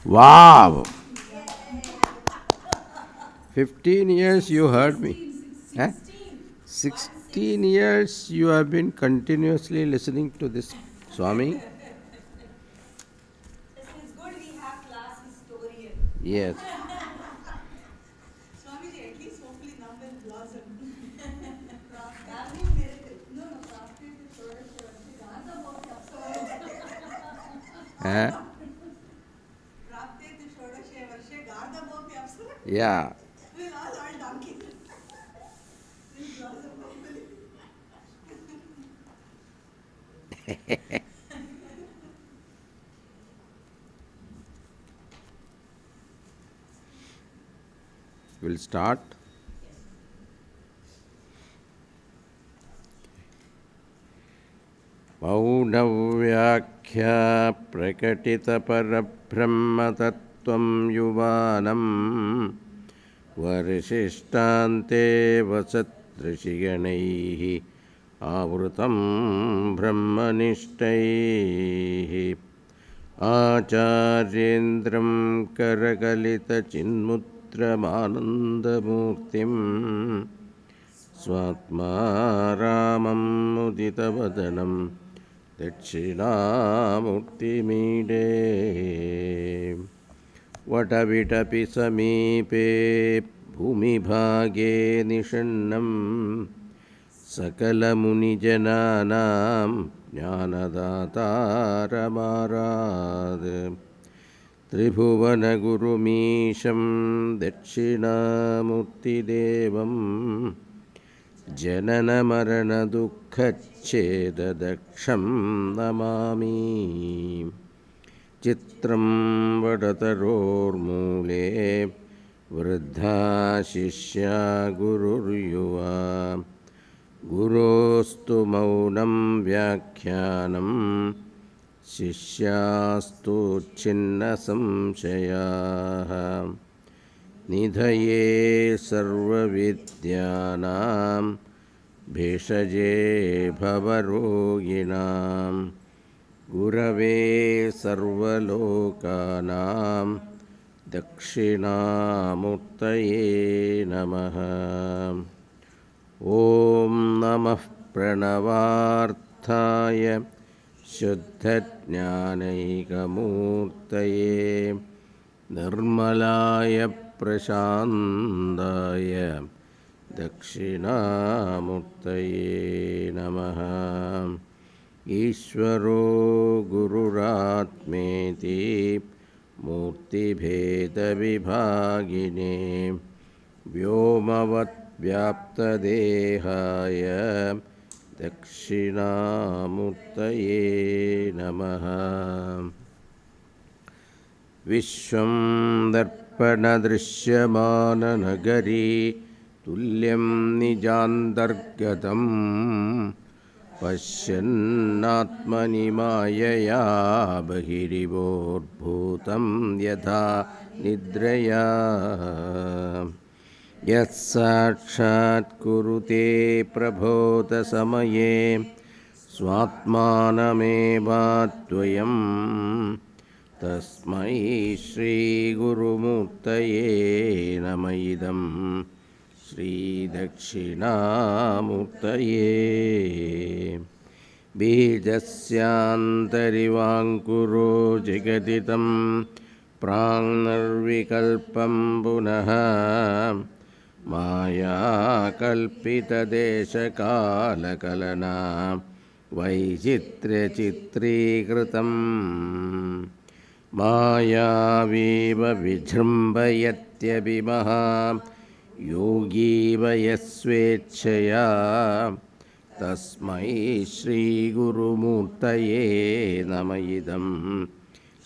Wow! 15 years you heard me. Huh? 16 years you have been continuously listening to this Swami? It's good we have class historian. Yes. Swamiji, at least hopefully now will blossom. That will miracle. No, no, after the third Gandha Bhakti Huh? Prapte to Shodashe Varshe Gandha Bhakti Apsara. Yeah. We'll all earn donkeys. We'll blossom hopefully. We'll start. मौनव्याख्या प्रकटितपरब्रह्मतत्त्वं युवानम् वर्षिष्टान्ते वसदृशिगणैः आवृतं ब्रह्मनिष्ठैः आचार्येन्द्रं करकलितचिन्मुद्रमानन्दमूर्तिम् स्वात्मा रामं मुदितवदनं दक्षिणामूर्तिमीडे वटविटपि समीपे भूमिभागे निषण्णं सकलमुनिजनानां ज्ञानदातारमाराद त्रिभुवनगुरुमीशं दक्षिणामूर्तिदेवम् जननमरणदुःखच्छेददक्षं नमामि चित्रं वडतरोर्मूले वृद्धा शिष्या गुरुर्युवा गुरोस्तु मौनं व्याख्यानं शिष्यास्तु छिन्नसंशयाः निधये सर्वविद्यानां भेषजे भवरोगिणां गुरवे सर्वलोकानां दक्षिणामूर्तये नमः ॐ नमः प्रणवार्थाय शुद्धज्ञानैकमूर्तये निर्मलाय प्रशान्ताय दक्षिणामूर्तये नमः ईश्वरो गुरुरात्मेति मूर्तिभेदविभागिने व्योमवद्व्याप्तदेहाय दक्षिणामूर्तये नमः विश्वं दर्पणदृश्यमाननगरी तुल्यं निजान्तर्गतं पश्यन्नात्मनि मायया बहिरिवोद्भूतं यथा निद्रया यत्साक्षात् कुरुते प्रबोधसमये स्वात्मानमेवाद्वयम् तस्मै श्रीगुरुमूर्तये नमः इदं श्रीदक्षिणामूर्तये बीजस्यान्तरिवाङ्कुरो जगदिदं प्राङ्निर्विकल्पं पुनः मायाकल्पितदेशकालकलना वैचित्र्यचित्रीकृतम् मायावीव विजृम्भयत्यभिमः योगीव यस्वेच्छया तस्मै श्रीगुरुमूर्तये नमः इदं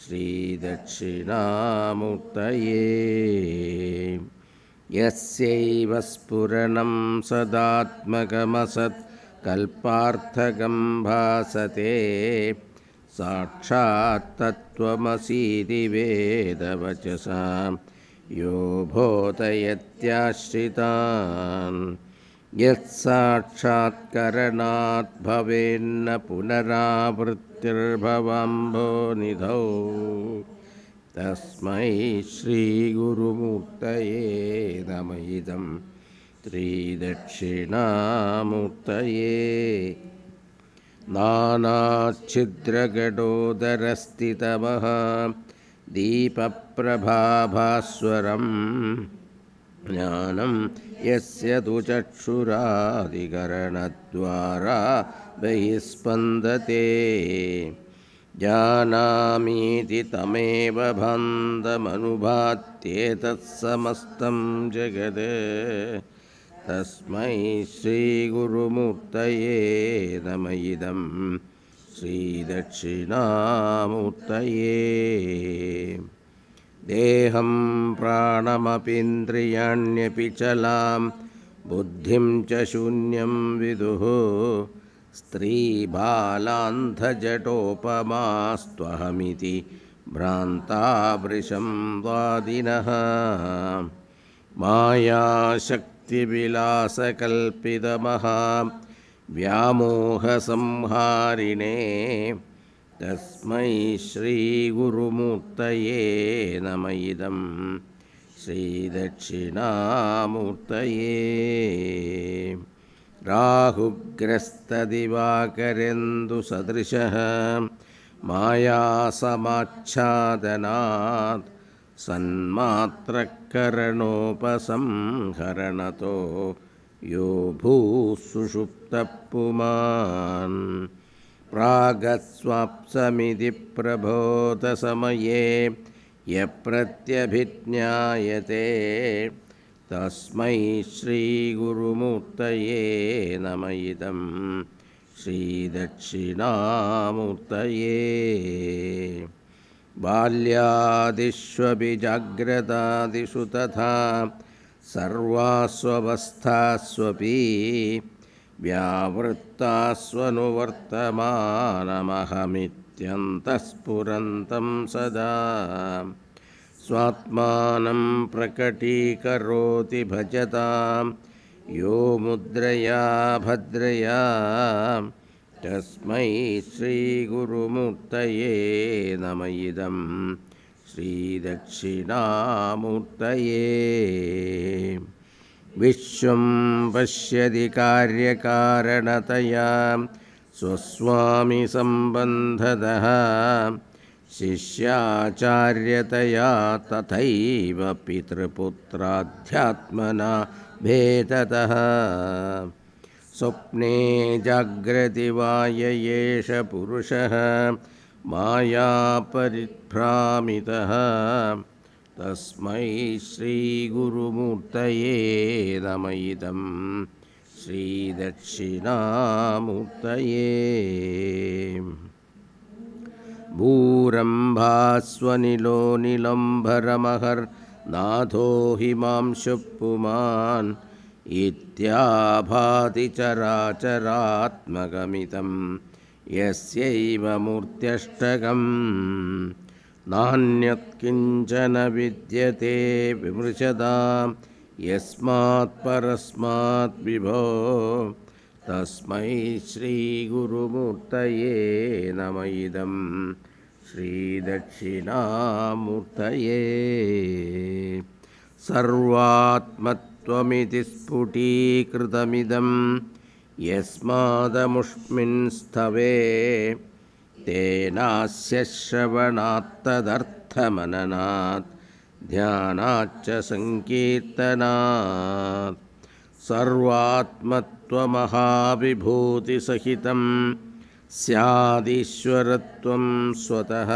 श्रीदक्षिणामूर्तये यस्यैव स्फुरणं सदात्मकमसत् कल्पार्थकं भासते साक्षात् तत्त्वमसीति वेदवचसां यो बोधयत्याश्रितान् यत्साक्षात्करणात् भवेन्न पुनरावृत्तिर्भवाम्भोनिधौ तस्मै श्रीगुरुमूर्तये नम इदं श्रीदक्षिणामूर्तये नानाच्छिद्रगडोदरस्थितमः दीपप्रभाभास्वरं ज्ञानं यस्य तु चक्षुरादिकरणद्वारा बहिस्पन्दते जानामीति तमेव भान्तमनुभात्येतत्समस्तं जगत् तस्मै श्रीगुरुमूर्तये नम इदं श्रीदक्षिणामूर्तये देहं प्राणमपीन्द्रियाण्यपि चलां बुद्धिं च शून्यं विदुः स्त्रीबालान्धजटोपमास्त्वहमिति भ्रान्तावृशं वादिनः मायाशक्तिविलासकल्पितमहा व्यामोहसंहारिणे तस्मै श्रीगुरुमूर्तये नम इदं श्रीदक्षिणामूर्तये राहुग्रस्तदिवाकरेन्दुसदृशः मायासमाच्छादनात् सन्मात्रकरणोपसंहरणतो यो भूसुषुप्तः पुमान् प्रागस्वाप्समिति प्रबोधसमये यप्रत्यभिज्ञायते तस्मै श्रीगुरुमूर्तये नम इदं श्रीदक्षिणामूर्तये बाल्यादिष्वपि जाग्रतादिषु तथा सर्वास्वस्थास्वपि व्यावृत्तास्वनुवर्तमानमहमित्यन्तःस्फुरन्तं सदा स्वात्मानं प्रकटीकरोति भजतां यो मुद्रया भद्रया तस्मै श्रीगुरुमूर्तये नम इदं श्रीदक्षिणामूर्तये विश्वं पश्यति कार्यकारणतया स्वस्वामिसम्बन्धतः शिष्याचार्यतया तथैव पितृपुत्राध्यात्मना भेदतः स्वप्ने जाग्रति वा य एष पुरुषः मायापरिभ्रामितः तस्मै श्रीगुरुमूर्तये नम इदं श्रीदक्षिणामूर्तये भूरम्भास्वनिलो निलम्भरमहर्नाथो हिमांशुः पुमान् इत्याभाति चराचरात्मकमिदं यस्यैव मूर्त्यष्टकम् नान्यत्किञ्चन विद्यते विमृशतां यस्मात् परस्मात् विभो तस्मै श्रीगुरुमूर्तये नम इदं श्रीदक्षिणामूर्तये सर्वात्मत्वमिति स्फुटीकृतमिदं यस्मादमुष्मिन् स्थवे तेनास्य श्रवणात्तदर्थमननात् ध्यानाच्च सङ्कीर्तनात् सर्वात्मत्वमहाविभूतिसहितं स्यादीश्वरत्वं स्वतः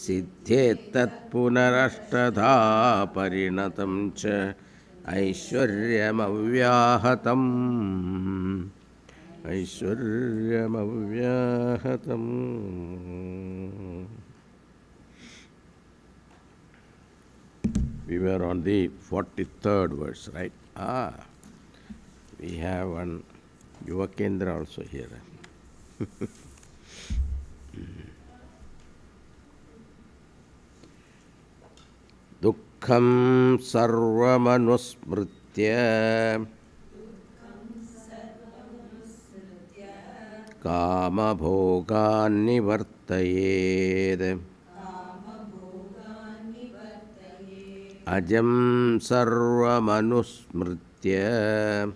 सिद्ध्येत्तत्पुनरष्टधा परिणतं च ऐश्वर्यमव्याहतम् ऐश्वर्यमव्याहतम्. We were on the 43rd verse, right? We have one Yuvakendra also here. Dukkham sarvamanusmritya कामभोगान् निवर्तयेत् Ajam sarvamanusmritya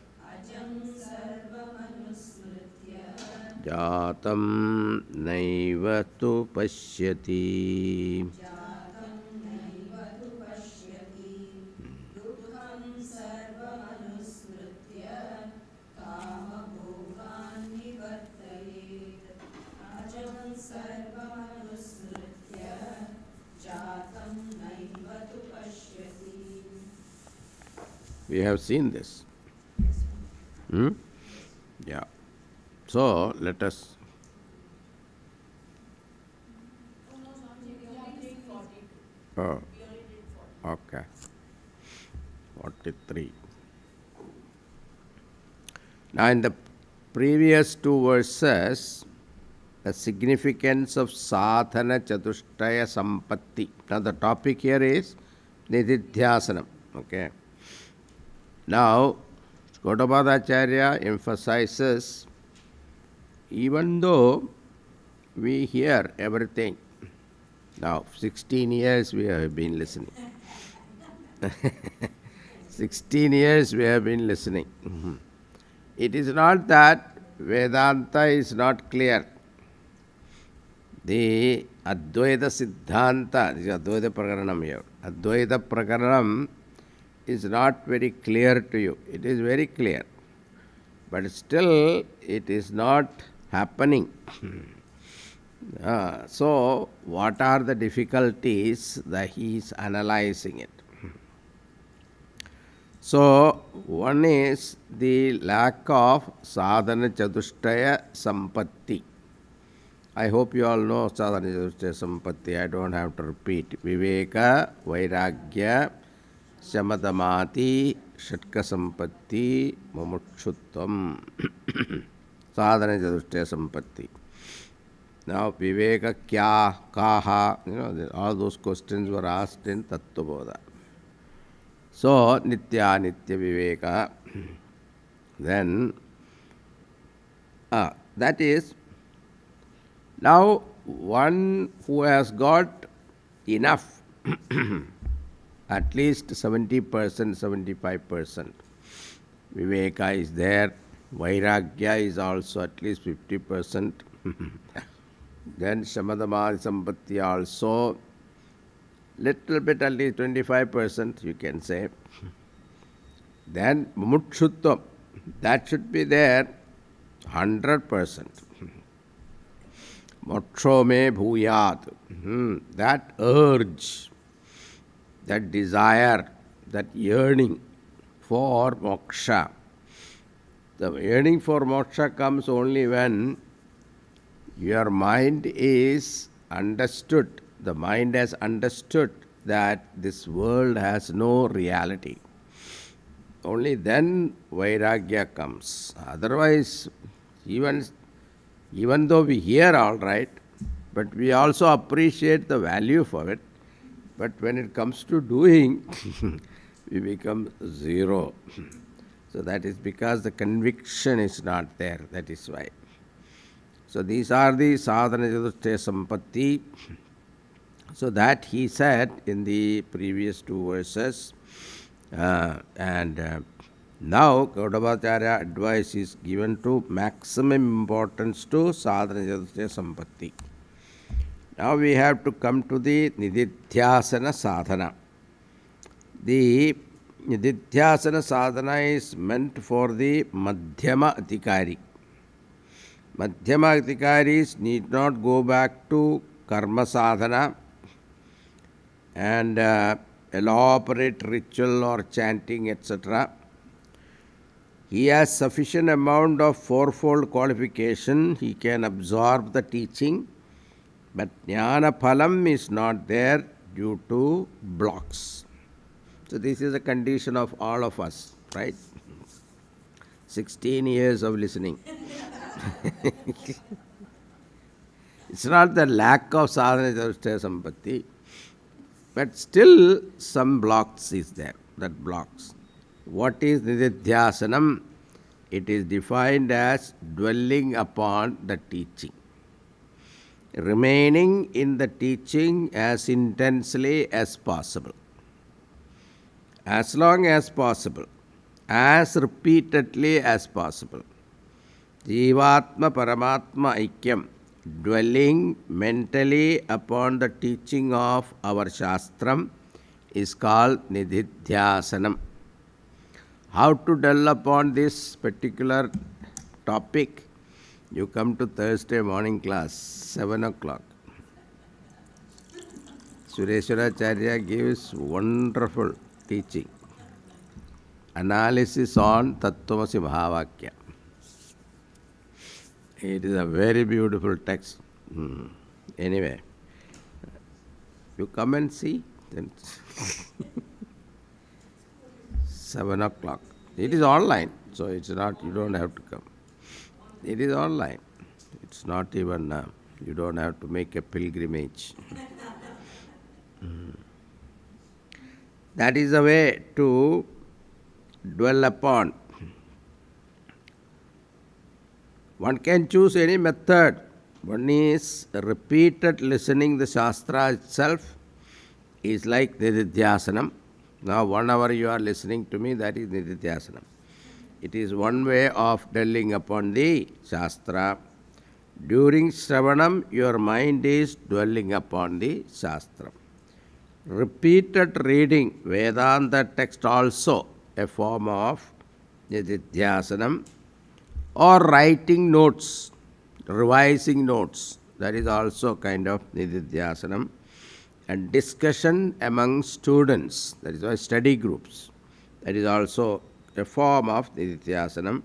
jatam naiva tu pashyati. We have seen this. Hmm? Yeah. So let us. Oh, okay. 43. Now, in the previous two verses, the significance of sadhana chatushtaya sampatti. Now, the topic here is nididhyasanam. Okay. Now, Gaudapadacharya emphasizes even though we hear everything, now 16 years we have been listening. 16 years we have been listening. It is not that Vedanta is not clear. The Advaita Siddhanta, this is Advaita Prakaranam here. Advaita Prakaranam is not very clear to you. It is very clear. But still, it is not happening. So, what are the difficulties that he is analyzing it? So, one is the lack of sadhana chatushtaya sampatti. I hope you all know sadhana chatushtaya sampatti. I don't have to repeat. Viveka, vairagya, shamadamati, shatka sampatti, mumukshutvam. Sadhana chatushtaya sampatti. Now, viveka kya, kaha, all those questions were asked in Tattvabodha. So, nitya, nitya viveka. Then, that is, now one who has got enough, at least 70%, 75%, viveka is there, vairagya is also at least 50%, then shamadamadi sampatti also, little bit at least 25%, you can say. Then mumukshutvam, that should be there 100%. Moksho me bhuyat, that urge, that desire, that yearning for moksha. The yearning for moksha comes only when your mind is understood. The mind has understood that this world has no reality. Only then vairagya comes. Otherwise, even though we hear all right, but we also appreciate the value for it. But when it comes to doing, we become zero. So that is because the conviction is not there. That is why. So these are the sadhana chatushtaya sampatti. So that he said in the previous two verses. Now Gaudapadacharya advice is given to maximum importance to sadhana chatushtaya sampatti. Now we have to come to the nididhyasana sadhana. The nididhyasana sadhana is meant for the madhyama adhikari. Madhyama adhikaris need not go back to karma sadhana and elaborate ritual or chanting, etc. He has sufficient amount of fourfold qualification. He can absorb the teaching, but jnana phalam is not there due to blocks. So this is a condition of all of us, right? 16 years of listening. It's not the lack of sadhana chatushtaya sampatti, but still some blocks is there, that blocks. What is nididhyasanam? It is defined as dwelling upon the teaching, remaining in the teaching as intensely as possible. as long as possible, as repeatedly as possible. Jivatma Paramatma Aikyam, dwelling mentally upon the teaching of our Shastram, is called Nididhyasanam. How to dwell upon this particular topic? You come to Thursday morning class, 7 o'clock. Sureshwaracharya gives wonderful teaching. Analysis on Tattvamasi Mahavakya. It is a very beautiful text. Anyway, you come and see. Then 7 o'clock. It is online, so it's not, you don't have to come. It is online. It's not even, you don't have to make a pilgrimage. That is a way to dwell upon. One can choose any method. One is repeated listening the Shastra itself is like Nididhyasanam. Now 1 hour you are listening to me, that is Nididhyasanam. It is one way of dwelling upon the Shastra. During Shravanam, your mind is dwelling upon the Shastra. Repeated reading Vedanta text also a form of Nididhyasanam, or writing notes, revising notes, that is also kind of Nididhyasanam, and discussion among students, that is why study groups, that is also a form of Nididhyasanam,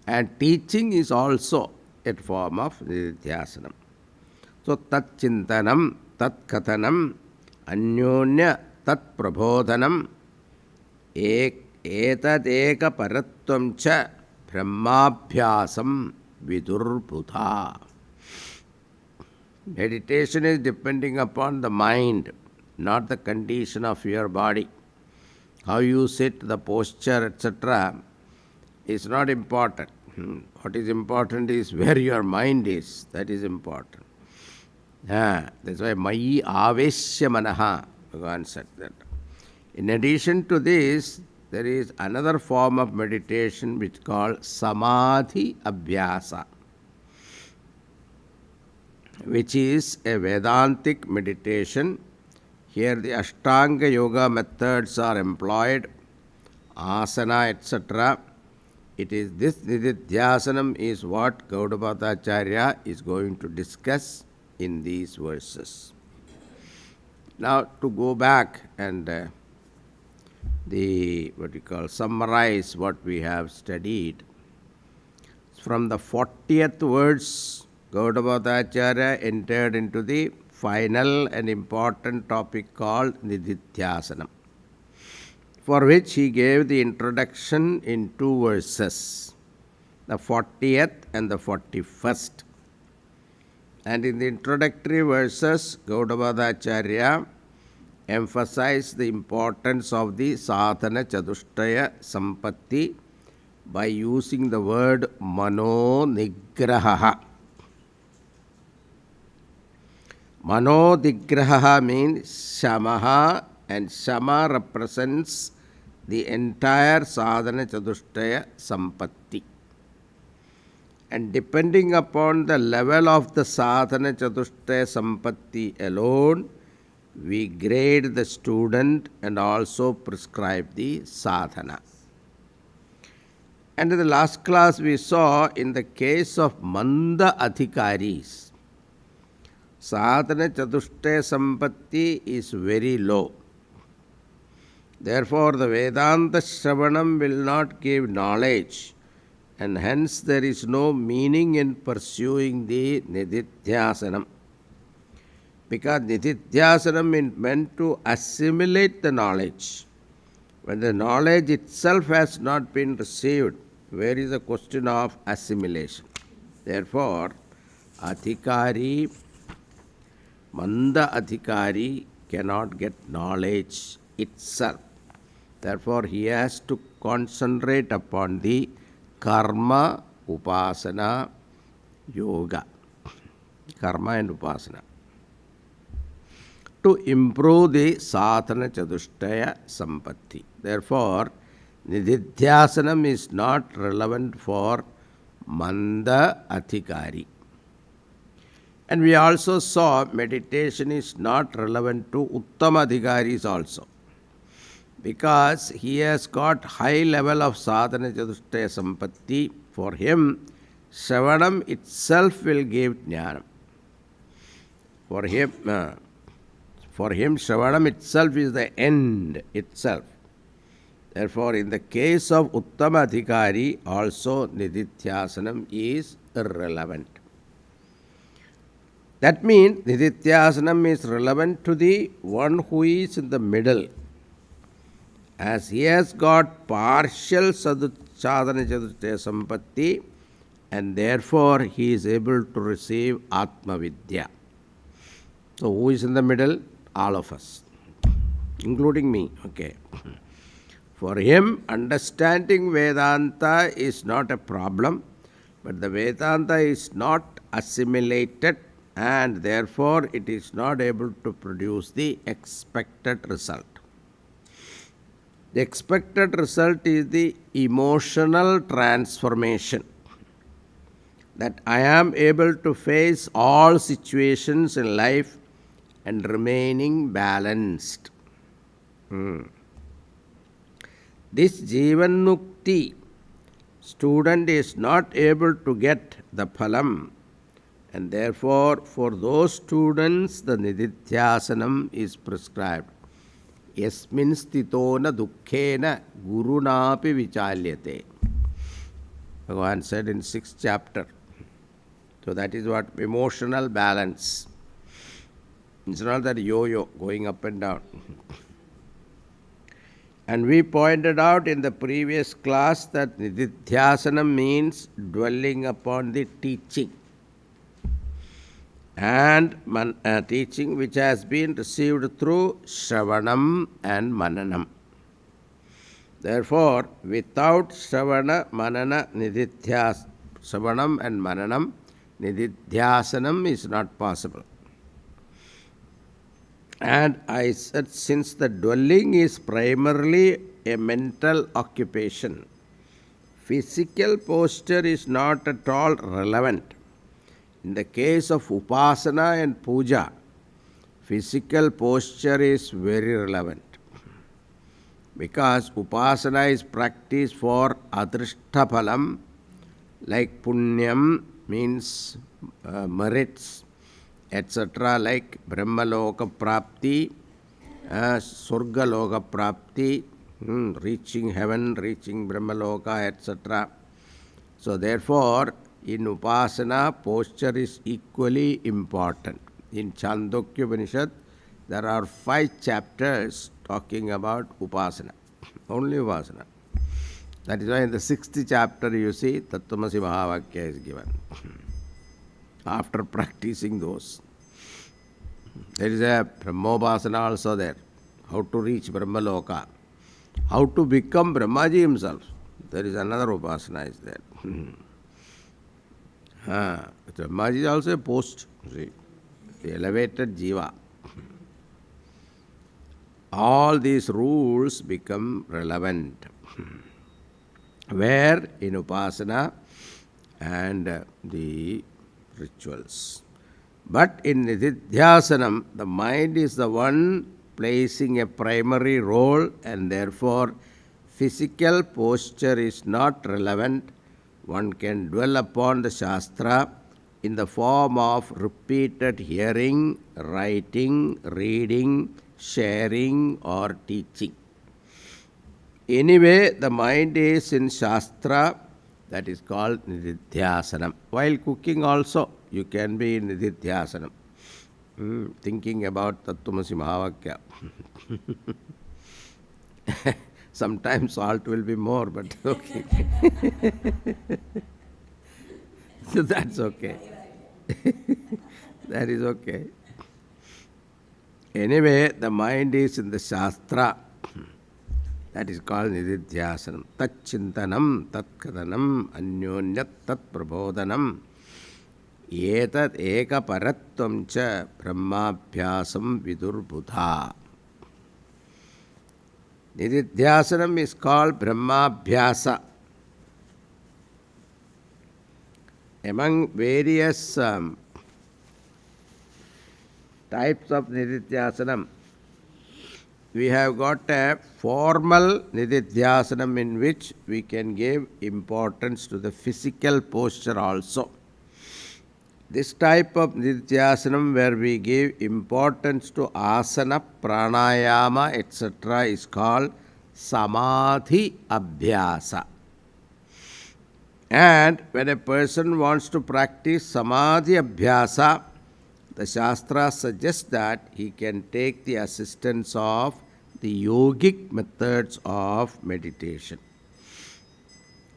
and teaching is also a form of Nididhyasanam. So tat chintanam, tat kathanam, anyonya tat prabodhanam, etad eka paratvam cha brahmabhyasam vidurbudha. Meditation is depending upon the mind, not the condition of your body. How you sit, the posture, etc. is not important. What is important is where your mind is. That is important. That's why Mayi Aveshya Manaha, Bhagavan said that. In addition to this, there is another form of meditation which is called Samadhi Abhyasa, which is a Vedantic meditation. Here the Ashtanga Yoga methods are employed, asana, etc. It is this Nididhyasanam is what Gaudapadacharya is going to discuss in these verses. Now to go back and summarize what we have studied. From the 40th verse, Gaudapadacharya entered into the final and important topic called Nididhyasanam, for which he gave the introduction in 2 verses, the 40th and the 41st. And in the introductory verses, Gaudapadacharya emphasized the importance of the sadhana chatushtaya sampatti by using the word mano nigraha. Mano nigraha means shamaha, and shama represents the entire sadhana chatushtaya sampatti. And depending upon the level of the sadhana chatushtaya sampatti alone, we grade the student and also prescribe the sadhana. And in the last class we saw, in the case of Manda Adhikaris, sadhana chatushtaya sampatti is very low. Therefore, the Vedanta Shravanam will not give knowledge, and hence there is no meaning in pursuing the Nididhyasanam. Because Nididhyasanam is meant to assimilate the knowledge. When the knowledge itself has not been received, where is the question of assimilation? Therefore, Adhikari, Manda Adhikari cannot get knowledge itself. Therefore, he has to concentrate upon the karma, upasana, yoga. Karma and upasana. to improve the sadhana chatushtaya sampatti. Therefore, nididhyasanam is not relevant for manda adhikari. And we also saw meditation is not relevant to uttama adhikaris also, because he has got high level of sadhana chatushtaya sampatti. For him, Shravanam itself will give jnanam. For him, Shravanam itself is the end itself. Therefore, in the case of Uttama Adhikari, also Nididhyasanam is irrelevant. That means Nididhyasanam is relevant to the one who is in the middle, as he has got partial sadhana chatushtaya sampatti, and therefore he is able to receive Atma Vidya. So, who is in the middle? All of us, including me. Okay. For him, understanding Vedanta is not a problem, but the Vedanta is not assimilated, and therefore it is not able to produce the expected result. The expected result is the emotional transformation, that I am able to face all situations in life and remaining balanced. This Jivanmukti student is not able to get the phalam, and therefore for those students the Nididhyasanam is prescribed. Yasmin stitona dukkhena gurunapi vichalyate. Bhagavan said in 6th chapter. So that is what emotional balance. It's not that yo-yo going up and down. And we pointed out in the previous class that Nididhyasanam means dwelling upon the teaching, and teaching which has been received through Shravanam and Mananam. Therefore, without Shravana, Manana, Shravanam and Mananam, Nididhyasanam is not possible. And I said, since the dwelling is primarily a mental occupation, physical posture is not at all relevant. In the case of Upasana and Puja, physical posture is very relevant, because Upasana is practiced for Adrishtaphalam, like Punyam means merits, etc., like Brahmaloka Prapti, Surgaloka Prapti, reaching heaven, reaching Brahmaloka, etc. So therefore, in Upasana, posture is equally important. In Chandogya Upanishad, there are 5 chapters talking about Upasana, only Upasana. That is why in the 6th chapter you see Tattvamasi Mahavakya is given. After practicing those, there is a Brahmopasana also there. How to reach Brahmaloka, how to become Brahmaji himself. There is another Upasana is there. Brahmaji is also a post, see, the elevated Jiva. All these rules become relevant where in Upasana and the rituals. But in Nididhyasanam, the mind is the one placing a primary role, and therefore physical posture is not relevant. One can dwell upon the Shastra in the form of repeated hearing, writing, reading, sharing or teaching. Anyway, the mind is in Shastra, that is called Nididhyasanam. While cooking also, you can be in Nididhyasanam, thinking about Tattvamasi Mahavakya. Sometimes salt will be more, but okay. So that's okay. That is okay. Anyway, the mind is in the Shastra. That is called Nididhyasanam. Tat chintanam, tat kadanam, anyonyat tat prabodhanam. Etat ekaparatvam cha brahmabhyasam vidurbudha. Nididhyasanam is called brahmabhyasa. Among various types of nididhyasanam, we have got a formal nididhyasanam in which we can give importance to the physical posture also. This type of nididhyasanam where we give importance to asana, pranayama, etc. is called samadhi abhyasa. And when a person wants to practice samadhi abhyasa, the Shastra suggests that he can take the assistance of the yogic methods of meditation.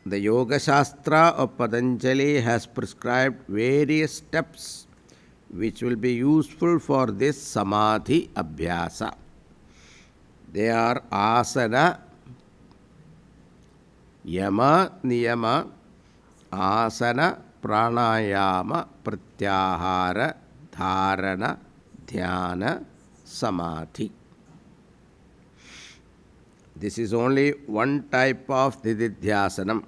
The Yoga Shastra of Patanjali has prescribed various steps which will be useful for this samadhi abhyasa. They are asana, yama, niyama, asana, pranayama, pratyahara, dharana, dhyana, samadhi. This is only one type of nididhyasanam.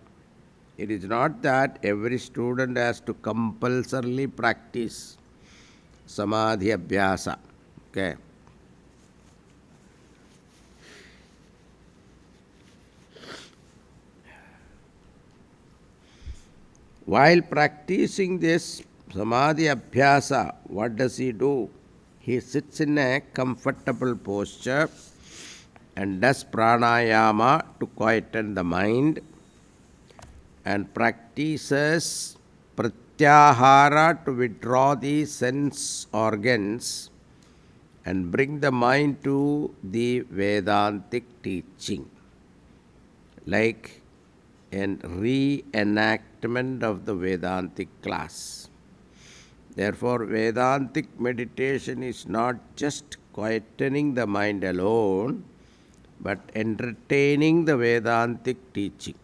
It is not that every student has to compulsorily practice samadhi abhyasa. Okay. While practicing this samadhi abhyasa, what does he do? He sits in a comfortable posture and does pranayama to quieten the mind, and practices pratyahara to withdraw the sense organs and bring the mind to the Vedantic teaching, like a reenactment of the Vedantic class. Therefore, Vedantic meditation is not just quietening the mind alone, but entertaining the Vedantic teaching.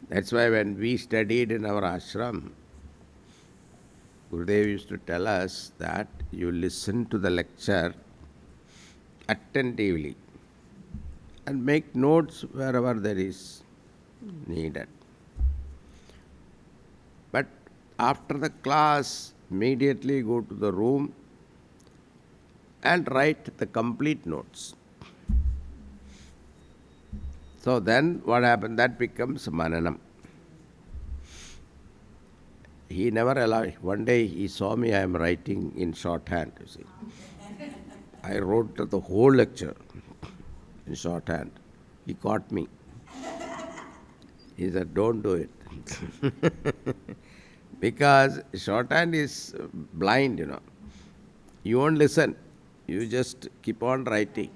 That's why when we studied in our ashram, Gurudev used to tell us that you listen to the lecture attentively and make notes wherever there is needed. But after the class, immediately go to the room and write the complete notes. So then what happened? That becomes mananam. He never allowed. One day he saw me, I am writing in shorthand, you see. I wrote the whole lecture in shorthand. He caught me. He said, don't do it. Because shorthand is blind, You won't listen. You just keep on writing.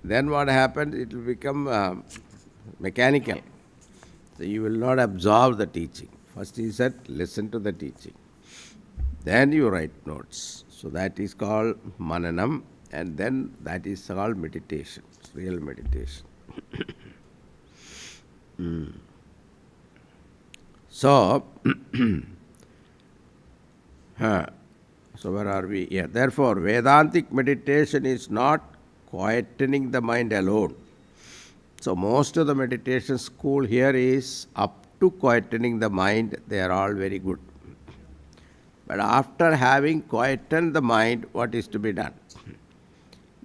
Then what happens? It will become mechanical. So you will not absorb the teaching. First he said, listen to the teaching. Then you write notes. So that is called mananam, and then that is called meditation. It's real meditation. So, so where are we? Yeah. Therefore, Vedantic meditation is not quietening the mind alone. So most of the meditation school here is up to quietening the mind. They are all very good. But after having quietened the mind, what is to be done?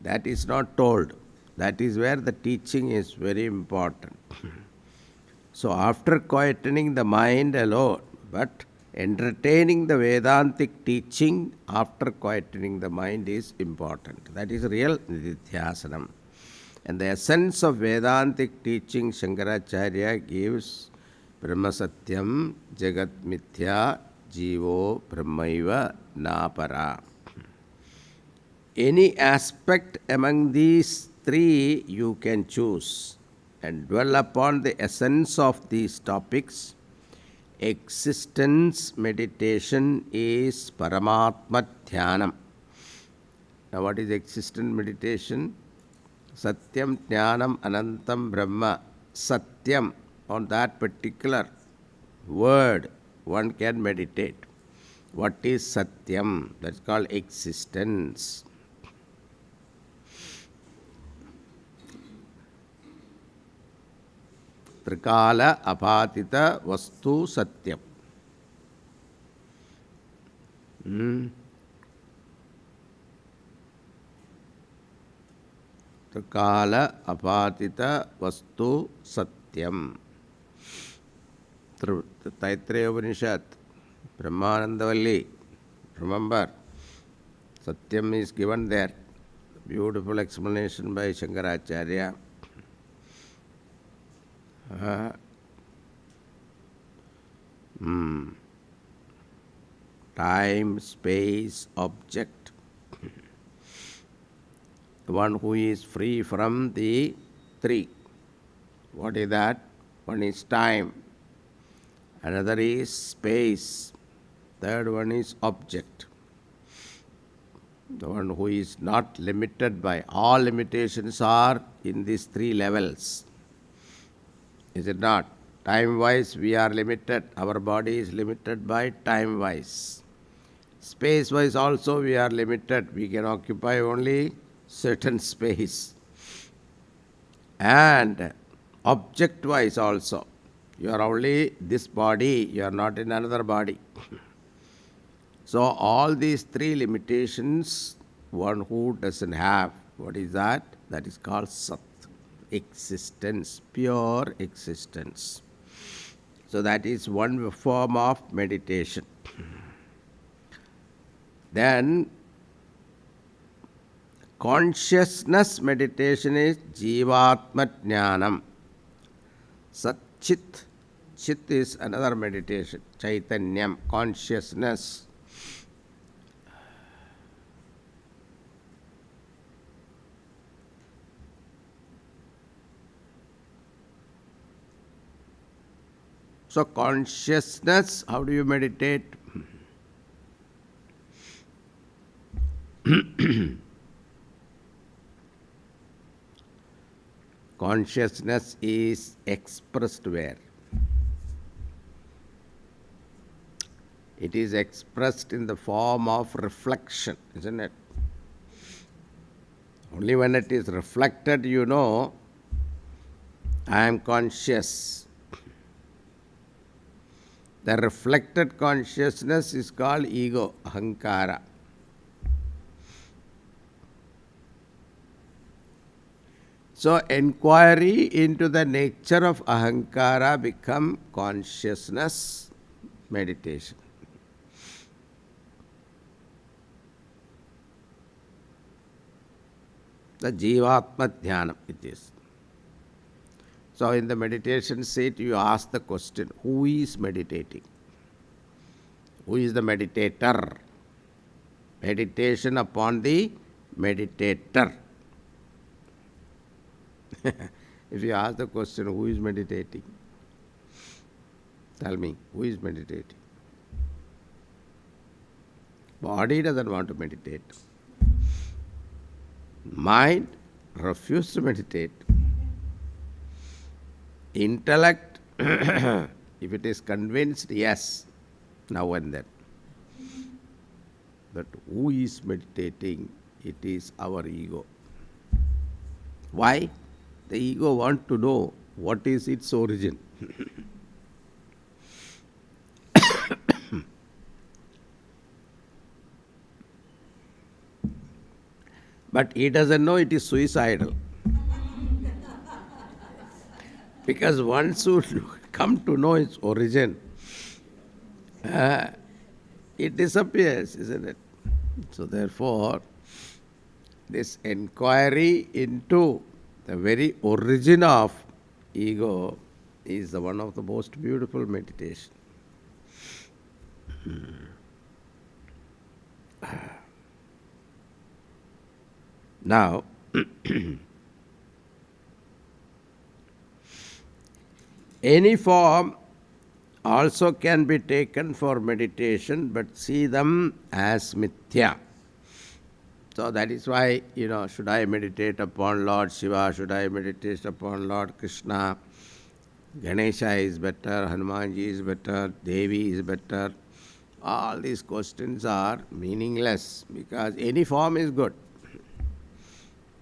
That is not told. That is where the teaching is very important. So after quietening the mind alone, but entertaining the Vedantic teaching after quietening the mind is important. That is real nididhyasanam. And the essence of Vedantic teaching, Shankaracharya gives Brahma Satyam, Jagat Mithya, Jivo Brahmaiva Napara. Any aspect among these three you can choose and dwell upon the essence of these topics. Existence meditation is Paramatma Dhyanam. Now what is existence meditation? Satyam, Jnanam, Anantam, Brahma. Satyam, on that particular word one can meditate. What is Satyam? That's called existence. Trikala apatita vastu Satyam. Trikala apatita vastu Satyam. Taittiriya Upanishad, Brahmanandavalli. Remember, Satyam is given there. Beautiful explanation by Shankaracharya. Time, space, object. The one who is free from the three. What is that? One is time. Another is space. Third one is object. The one who is not limited by. All limitations are in these three levels. Is it not? Time-wise we are limited. Our body is limited by time-wise. Space-wise also we are limited. We can occupy only certain space. And object-wise also. You are only this body, you are not in another body. So all these three limitations, one who doesn't have, what is that? That is called Sat, existence, pure existence. So that is one form of meditation. Then consciousness meditation is Jivatma Jnanam. Sat Chit. Chit is another meditation. Chaitanyam, consciousness. So consciousness, how do you meditate? Consciousness is expressed where? It is expressed in the form of reflection, isn't it? Only when it is reflected, you know, I am conscious. The reflected consciousness is called ego, ahankara. So inquiry into the nature of ahankara become consciousness meditation. The Jivatma Dhyana it is. So in the meditation seat you ask the question, who is meditating? Who is the meditator? Meditation upon the meditator. If you ask the question, who is meditating? Tell me, who is meditating? Body doesn't want to meditate. Mind refuses to meditate. Intellect, if it is convinced, yes, now and then. But who is meditating? It is our ego. Why? The ego wants to know what is its origin. But he doesn't know it is suicidal. Because once you come to know its origin, it disappears, isn't it? So therefore, this inquiry into the very origin of ego is one of the most beautiful meditation. Now, any form also can be taken for meditation, but see them as mithya. So that is why, should I meditate upon Lord Shiva? Should I meditate upon Lord Krishna? Ganesha is better, Hanumanji is better, Devi is better. All these questions are meaningless because any form is good.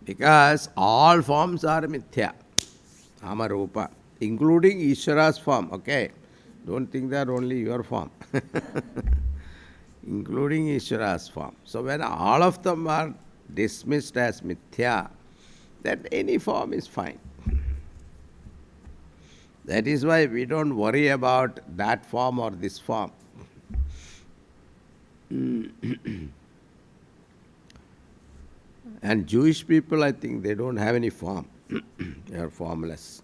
Because all forms are mithya, amarupa, including Ishvara's form, okay? Don't think that only your form. Including Ishvara's form. So when all of them are dismissed as mithya, then any form is fine. That is why we don't worry about that form or this form. And Jewish people, I think they don't have any form. They are formless.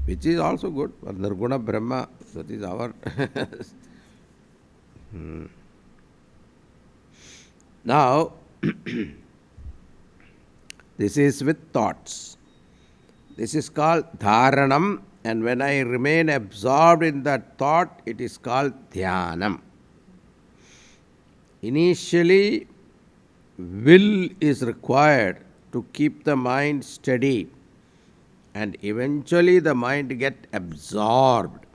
Which is also good for Nirguna Brahma. That is our. Now, this is with thoughts. This is called dharanam, and when I remain absorbed in that thought, it is called dhyanam. Initially, will is required to keep the mind steady, and eventually the mind get absorbed,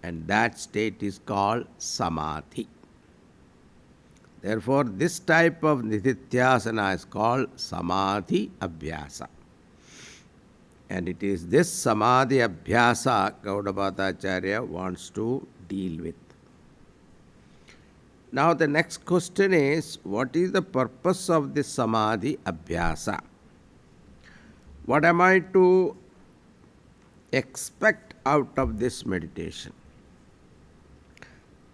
and that state is called samadhi. Therefore, this type of nididhyasana is called samadhi abhyasa. And it is this samadhi abhyasa Gaudapadacharya wants to deal with. Now the next question is, what is the purpose of this samadhi abhyasa? What am I to expect out of this meditation?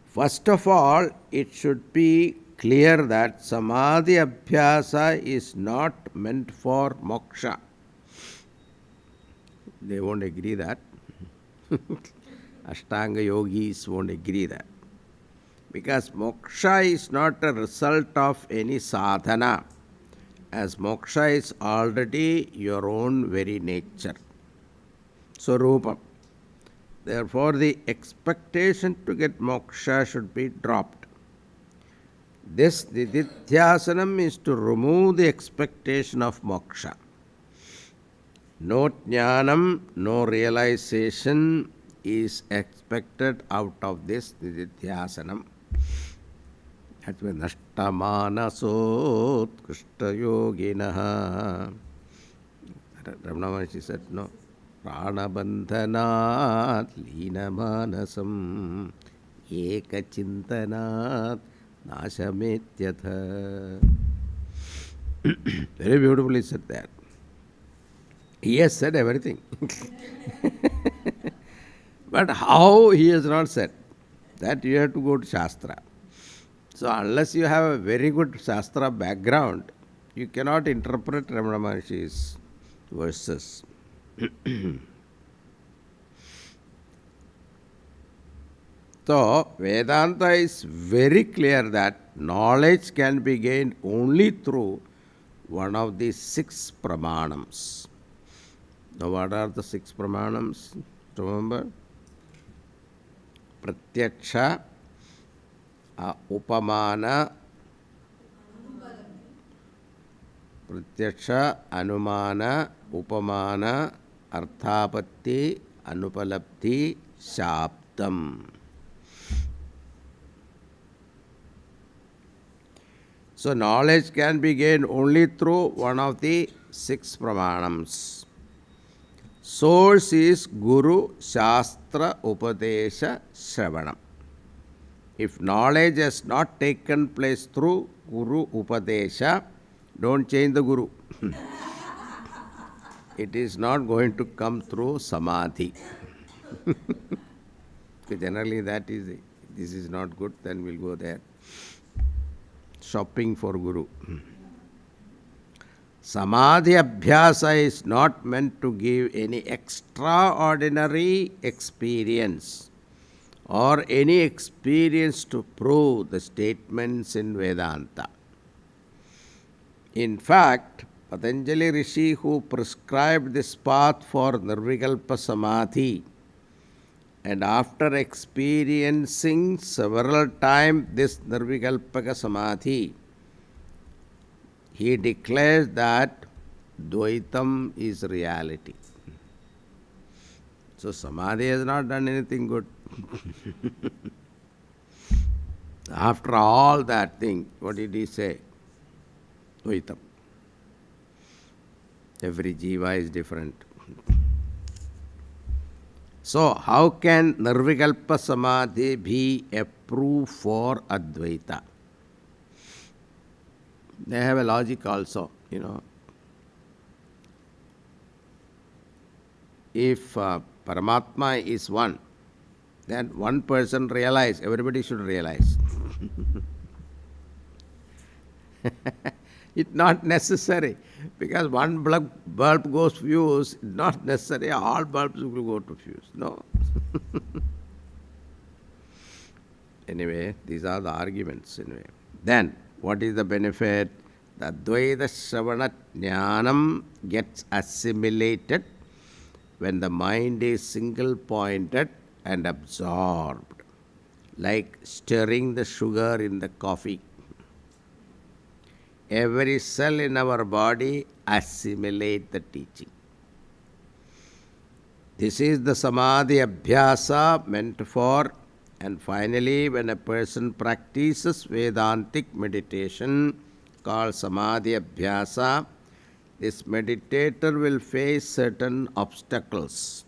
First of all, it should be clear that samadhi abhyasa is not meant for moksha. They won't agree that. Ashtanga yogis won't agree that. Because moksha is not a result of any sadhana, as moksha is already your own very nature. Swarupam. Therefore, the expectation to get moksha should be dropped. This nididhyasanam is to remove the expectation of moksha. No jnanam, no realization is expected out of this nididhyasanam. That's why nashtamanasot krishta yoginaha. Ramana Maharshi said, no. Pranabandhanat linamanasam ekachintanat nashametyatha. Very beautifully said that. He has said everything. But how he has not said, that you have to go to Shastra. So unless you have a very good Shastra background, you cannot interpret Ramana Maharshi's verses. So Vedanta is very clear that knowledge can be gained only through one of the 6 pramanams. Now what are the 6 pramanams? Remember? Pratyaksha, upamana, Pratyaksha, anumana, upamana, arthapatti, anupalabdhi, shabdam. So knowledge can be gained only through one of the 6 pramanams. Source is Guru, Shastra, Upadesha, Shravanam. If knowledge has not taken place through Guru, Upadesha, don't change the Guru. It is not going to come through Samadhi. Generally that is it. This is not good, then we'll go there. Shopping for Guru. Samadhi abhyasa is not meant to give any extraordinary experience or any experience to prove the statements in Vedanta. In fact, Patanjali Rishi, who prescribed this path for Nirvikalpa Samadhi, and after experiencing several times this Nirvikalpaka Samadhi, he declares that Dvaitam is reality. So samadhi has not done anything good. After all that thing, what did he say? Dvaitam. Every jiva is different. So, how can Nirvikalpa Samadhi be a proof for Advaita? They have a logic also, If Paramatma is one, then one person realize, everybody should realize. It's not necessary, because one bulb goes fuse, it's not necessary all bulbs will go to fuse. No. Anyway, these are the arguments anyway. Then, what is the benefit? The Advaita Shravana Jnanam gets assimilated when the mind is single pointed and absorbed, like stirring the sugar in the coffee. Every cell in our body assimilate the teaching. This is the Samadhi Abhyasa meant for. And finally, when a person practices Vedantic meditation called Samadhi Abhyasa, this meditator will face certain obstacles.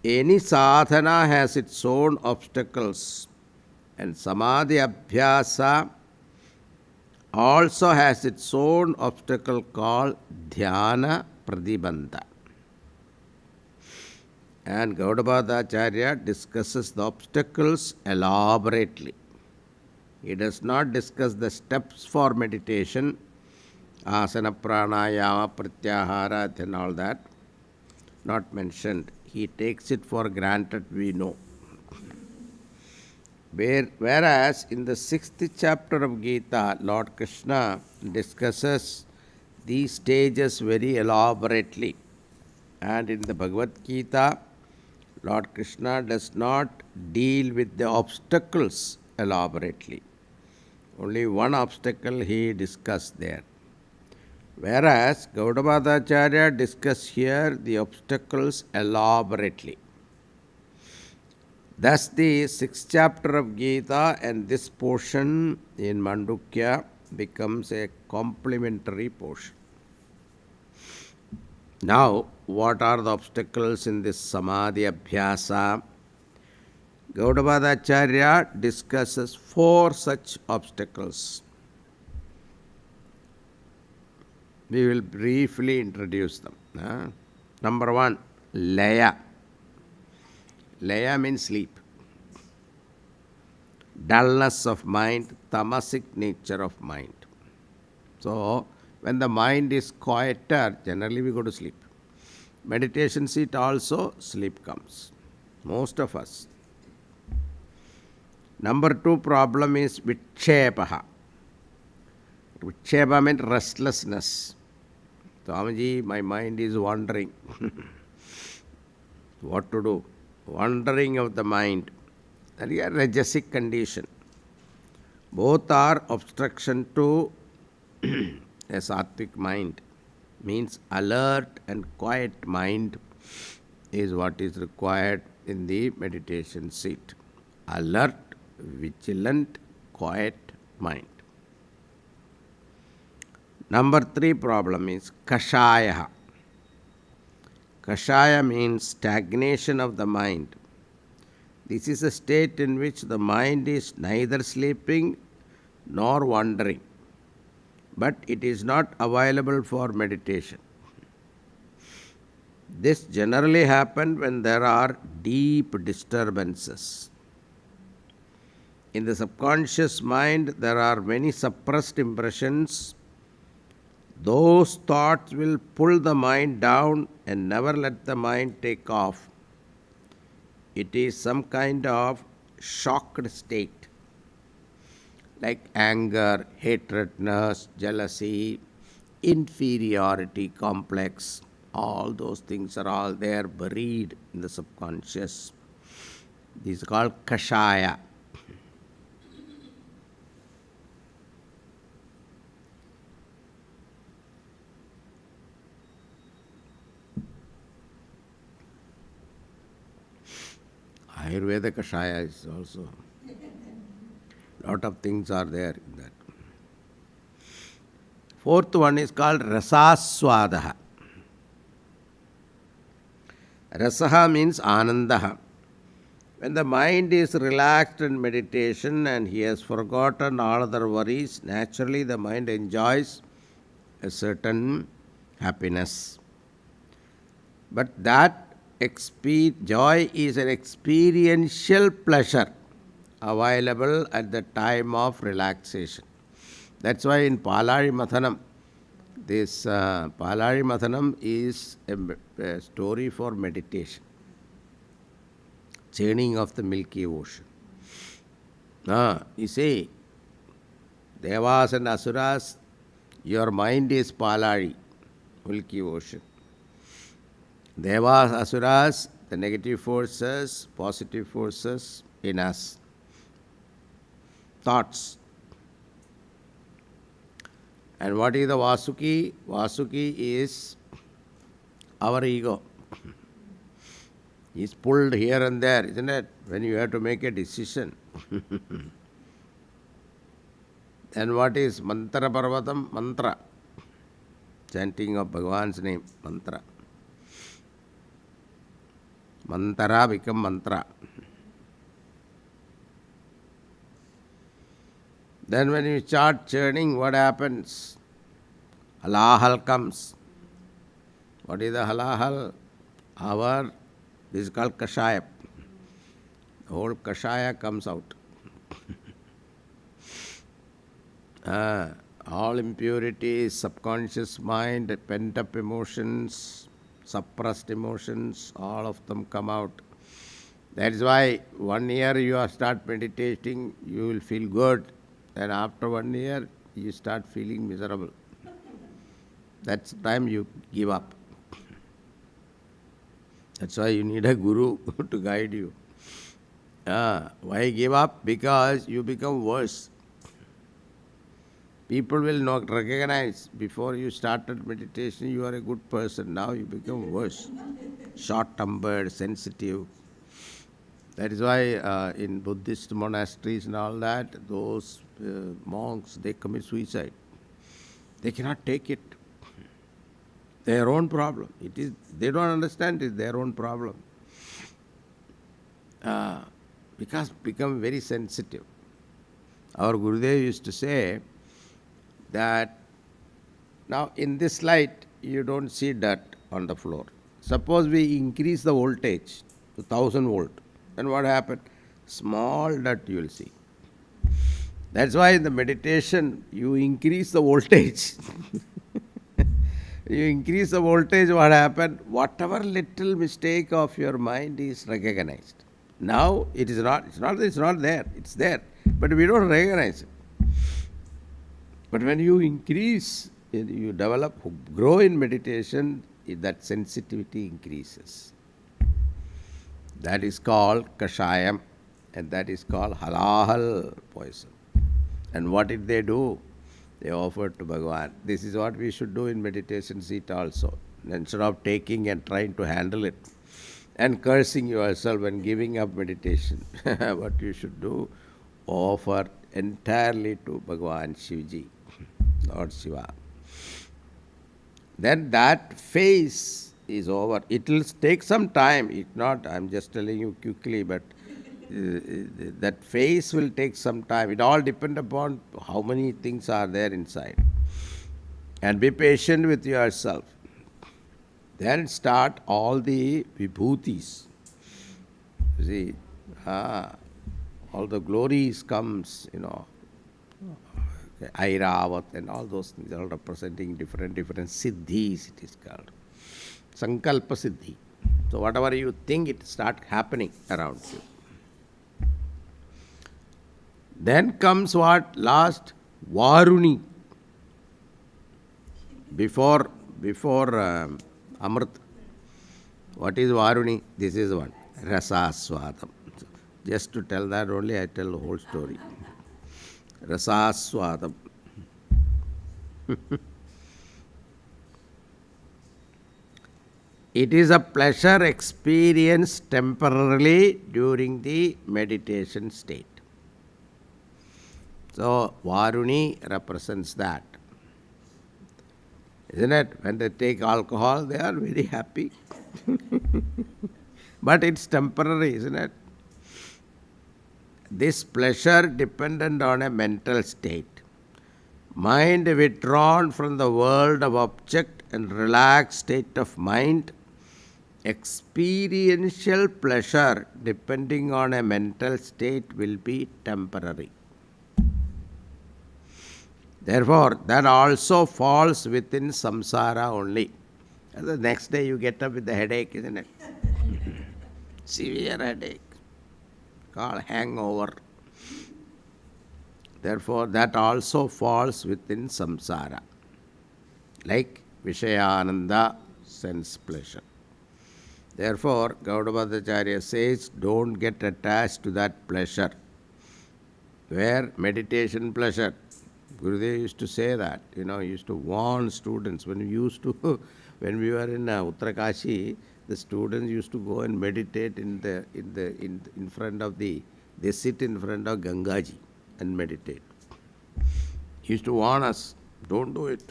Any sadhana has its own obstacles, and Samadhi Abhyasa also has its own obstacle called Dhyana Pradibandha. And Gaudapada Acharya discusses the obstacles elaborately. He does not discuss the steps for meditation, asana, pranayama, pratyahara, and all that, not mentioned. He takes it for granted we know. Whereas in the 6th chapter of Gita, Lord Krishna discusses these stages very elaborately. And in the Bhagavad Gita, Lord Krishna does not deal with the obstacles elaborately. Only one obstacle he discussed there. Whereas Gaudapada Acharya discussed here the obstacles elaborately. Thus the 6th chapter of Gita and this portion in Mandukya becomes a complementary portion. Now, what are the obstacles in this Samadhi Abhyasa? Gaudapada Acharya discusses 4 such obstacles. We will briefly introduce them. Number 1, Laya. Laya means sleep. Dullness of mind, tamasic nature of mind. So, when the mind is quieter, generally we go to sleep. Meditation seat also, sleep comes. Most of us. Number 2 problem is Vikshepaha. Vikshepa means restlessness. Swamiji, my mind is wandering. What to do? Wandering of the mind. That is a rajasic condition. Both are obstruction to a sattvic mind. Means alert and quiet mind is what is required in the meditation seat. Alert, vigilant, quiet mind. Number 3 problem is Kashaya. Kashaya means stagnation of the mind. This is a state in which the mind is neither sleeping nor wandering, but it is not available for meditation. This generally happens when there are deep disturbances. In the subconscious mind, there are many suppressed impressions. Those thoughts will pull the mind down and never let the mind take off. It is some kind of shocked state, like anger, hatredness, jealousy, inferiority complex. All those things are all there buried in the subconscious. This is called Kashaya. Ayurveda Kashaya is also, lot of things are there in that. Fourth one is called Rasaswadaha. Rasaha means Anandaha. When the mind is relaxed in meditation and he has forgotten all other worries, naturally the mind enjoys a certain happiness. But that joy is an experiential pleasure available at the time of relaxation. That's why in Palari Mathanam, this Palari Mathanam is a story for meditation, churning of the Milky Ocean. You see, Devas and Asuras, your mind is Palari, Milky Ocean. Devas, Asuras, the negative forces, positive forces in us. Thoughts. And what is the Vasuki? Vasuki is our ego. Is pulled here and there, isn't it? When you have to make a decision. Then what is Mantra Parvatam? Mantra. Chanting of Bhagavan's name. Mantra. Mantara become mantra. Then when you start churning, what happens? Halahal comes. What is the halahal? This is called Kashaya. The whole Kashaya comes out. All impurities, subconscious mind, pent-up emotions, suppressed emotions, all of them come out. That is why 1 year you start meditating, you will feel good. Then after 1 year, you start feeling miserable. That's the time you give up. That's why you need a guru to guide you. Why give up? Because you become worse. People will not recognize before you started meditation you are a good person. Now you become worse. Short-tempered, sensitive. That is why in Buddhist monasteries and all that, those monks, they commit suicide. They cannot take it. Their own problem. They don't understand it's their own problem. Because become very sensitive. Our Gurudev used to say that now in this light you don't see dirt on the floor. Suppose we increase the voltage to 1000 volt, then what happened? Small dirt you will see. That's why in the meditation you increase the voltage. You increase the voltage, what happened? Whatever little mistake of your mind is recognized. Now it's not there, it's there, but we don't recognize it. But when you increase, you develop, grow in meditation, that sensitivity increases. That is called Kashayam, and that is called Halahal poison. And what did they do? They offered to Bhagavan. This is what we should do in meditation seat also. Instead of taking and trying to handle it and cursing yourself and giving up meditation, what you should do, offer entirely to Bhagavan Shivji, Lord Shiva. Then that phase is over. It will take some time. If not, I'm just telling you quickly, but that phase will take some time. It all depends upon how many things are there inside. And be patient with yourself. Then start all the vibhutis. See, all the glories comes, Airavat and all those things are representing different siddhis, it is called. Sankalpa siddhi. So whatever you think, it start happening around you. Then comes what? Last, Varuni. Before Amrit. What is Varuni? This is one. Rasaswadam. Just to tell that only, I tell the whole story. Rasaswadam. It is a pleasure experienced temporarily during the meditation state. So, Varuni represents that. Isn't it? When they take alcohol, they are very happy. But it's temporary, isn't it? This pleasure dependent on a mental state. Mind withdrawn from the world of object and relaxed state of mind. Experiential pleasure depending on a mental state will be temporary. Therefore, that also falls within samsara only. And the next day you get up with a headache, isn't it? Severe headache, called hangover. Therefore, that also falls within samsara, like Vishayananda, sense pleasure. Therefore, Gaudamadacharya says, don't get attached to that pleasure. Where meditation pleasure, Gurudev used to say that, he used to warn students. When we were in Uttarakashi, the students used to go and meditate in front of they sit in front of Gangaji and meditate. He used to warn us, don't do it.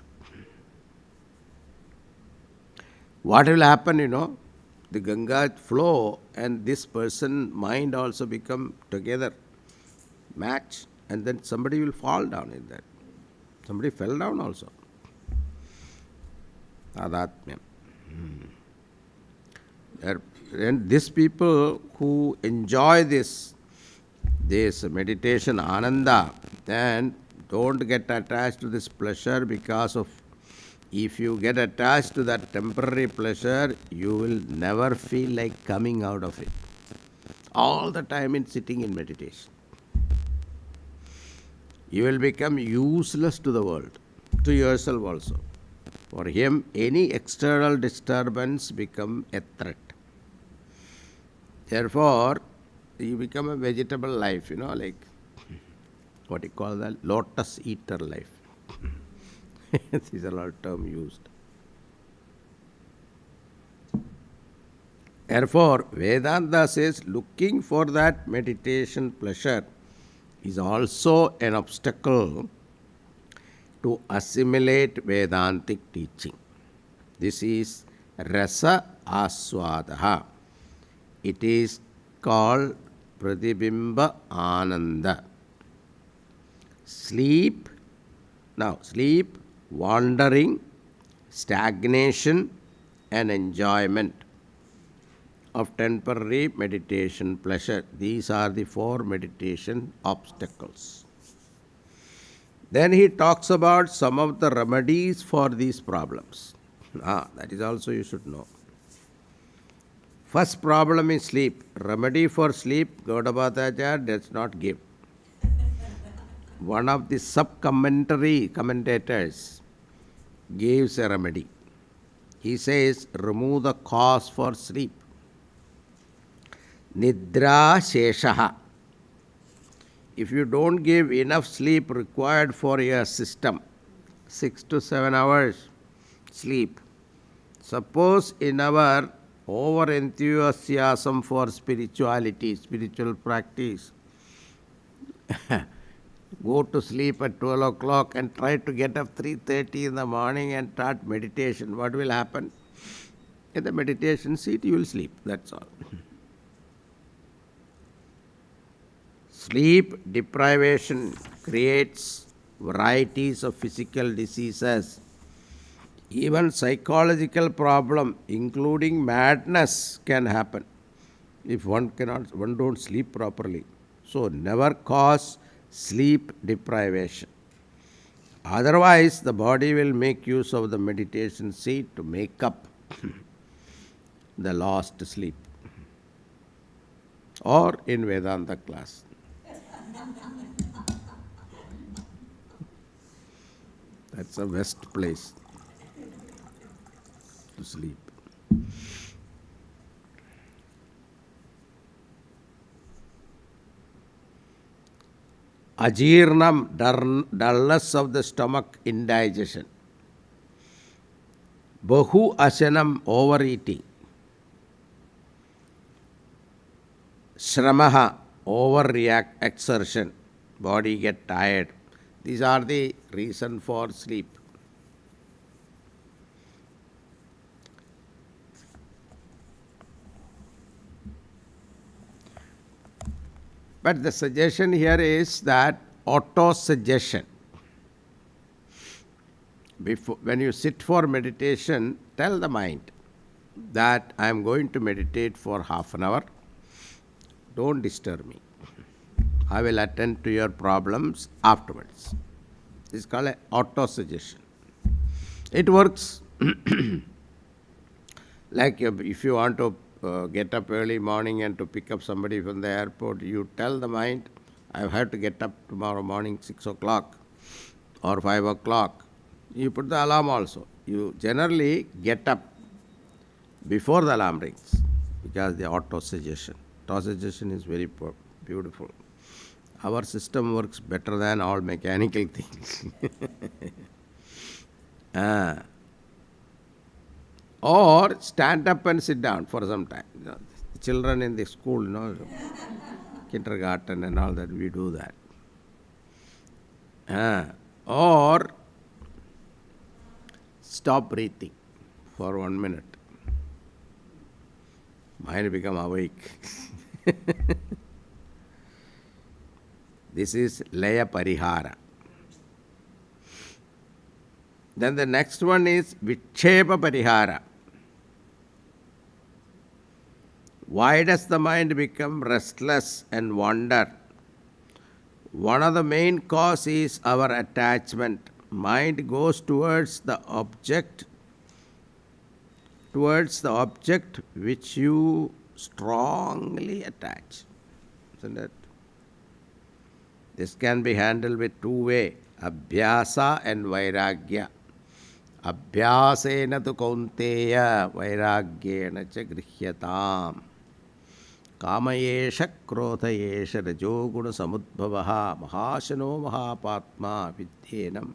What will happen, the Ganga flow and this person mind also become together, match, and then somebody will fall down in that. Somebody fell down also. Tadatmyam. And these people who enjoy this meditation, ananda, then don't get attached to this pleasure, because of if you get attached to that temporary pleasure, you will never feel like coming out of it. All the time in sitting in meditation. You will become useless to the world, to yourself also. For him, any external disturbance become a threat. Therefore, you become a vegetable life, like what you call the lotus eater life. These are all terms used. Therefore, Vedanta says looking for that meditation pleasure is also an obstacle to assimilate Vedantic teaching. This is rasa aswadaha. It is called pratibimba ananda. Sleep, wandering, stagnation and enjoyment of temporary meditation pleasure. These are the 4 meditation obstacles. Then he talks about some of the remedies for these problems. That is also you should know. First problem is sleep. Remedy for sleep, Gaudamadacharya does not give. One of the commentators gives a remedy. He says, remove the cause for sleep. Nidra sheshaha. If you don't give enough sleep required for your system, 6 to 7 hours sleep. Suppose in our over enthusiasm for spirituality, spiritual practice, go to sleep at 12 o'clock and try to get up 3:30 in the morning and start meditation, what will happen? In the meditation seat you will sleep, that's all. Sleep deprivation creates varieties of physical diseases. Even psychological problem, including madness, can happen if one don't sleep properly. So never cause sleep deprivation. Otherwise, the body will make use of the meditation seat to make up the lost sleep. Or in Vedanta class. That's the best place to sleep. Ajirnam, dullness of the stomach, indigestion. Bahu asanam, overeating. Shramaha, overreact exertion, body get tired. These are the reason for sleep. But the suggestion here is that auto suggestion. Before, when you sit for meditation, tell the mind that I am going to meditate for half an hour. Don't disturb me. I will attend to your problems afterwards. It's called a auto suggestion. It works. Like if you want to get up early morning and to pick up somebody from the airport, you tell the mind, I have to get up tomorrow morning 6 o'clock or 5 o'clock. You put the alarm also. You generally get up before the alarm rings because the auto suggestion. Auto suggestion is very beautiful. Our system works better than all mechanical things. Or stand up and sit down for some time. Children in the school, kindergarten and all that, we do that. Or stop breathing for 1 minute. Mind become awake. This is Laya Parihara. Then the next one is Vikshepa Parihara. Why does the mind become restless and wander? One of the main causes is our attachment. Mind goes towards the object which you strongly attach. Isn't it? This can be handled with two ways, Abhyasa and Vairagya. Abhyasena tu kaunteya vairagyena cha grihyatam. Kamayesha krodhayesha rajoguna samudbhavaha mahashano mahapatma vidyenam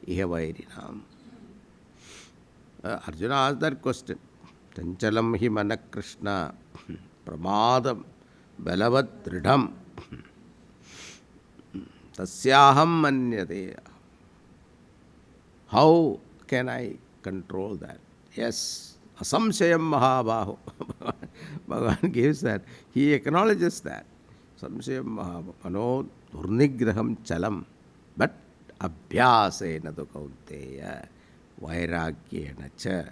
iha vairinam. Arjuna asked that question. Chanchalam hi mana Krishna pramadam balavad dridham tasyaham manyate. How can I control that? Yes, asamshayam mahabaho. Bhagavan gives that. He acknowledges that. Samshayam mahabaho. Mano durnigraham chalam. But abhyasena tu kaunteya vairagyena cha.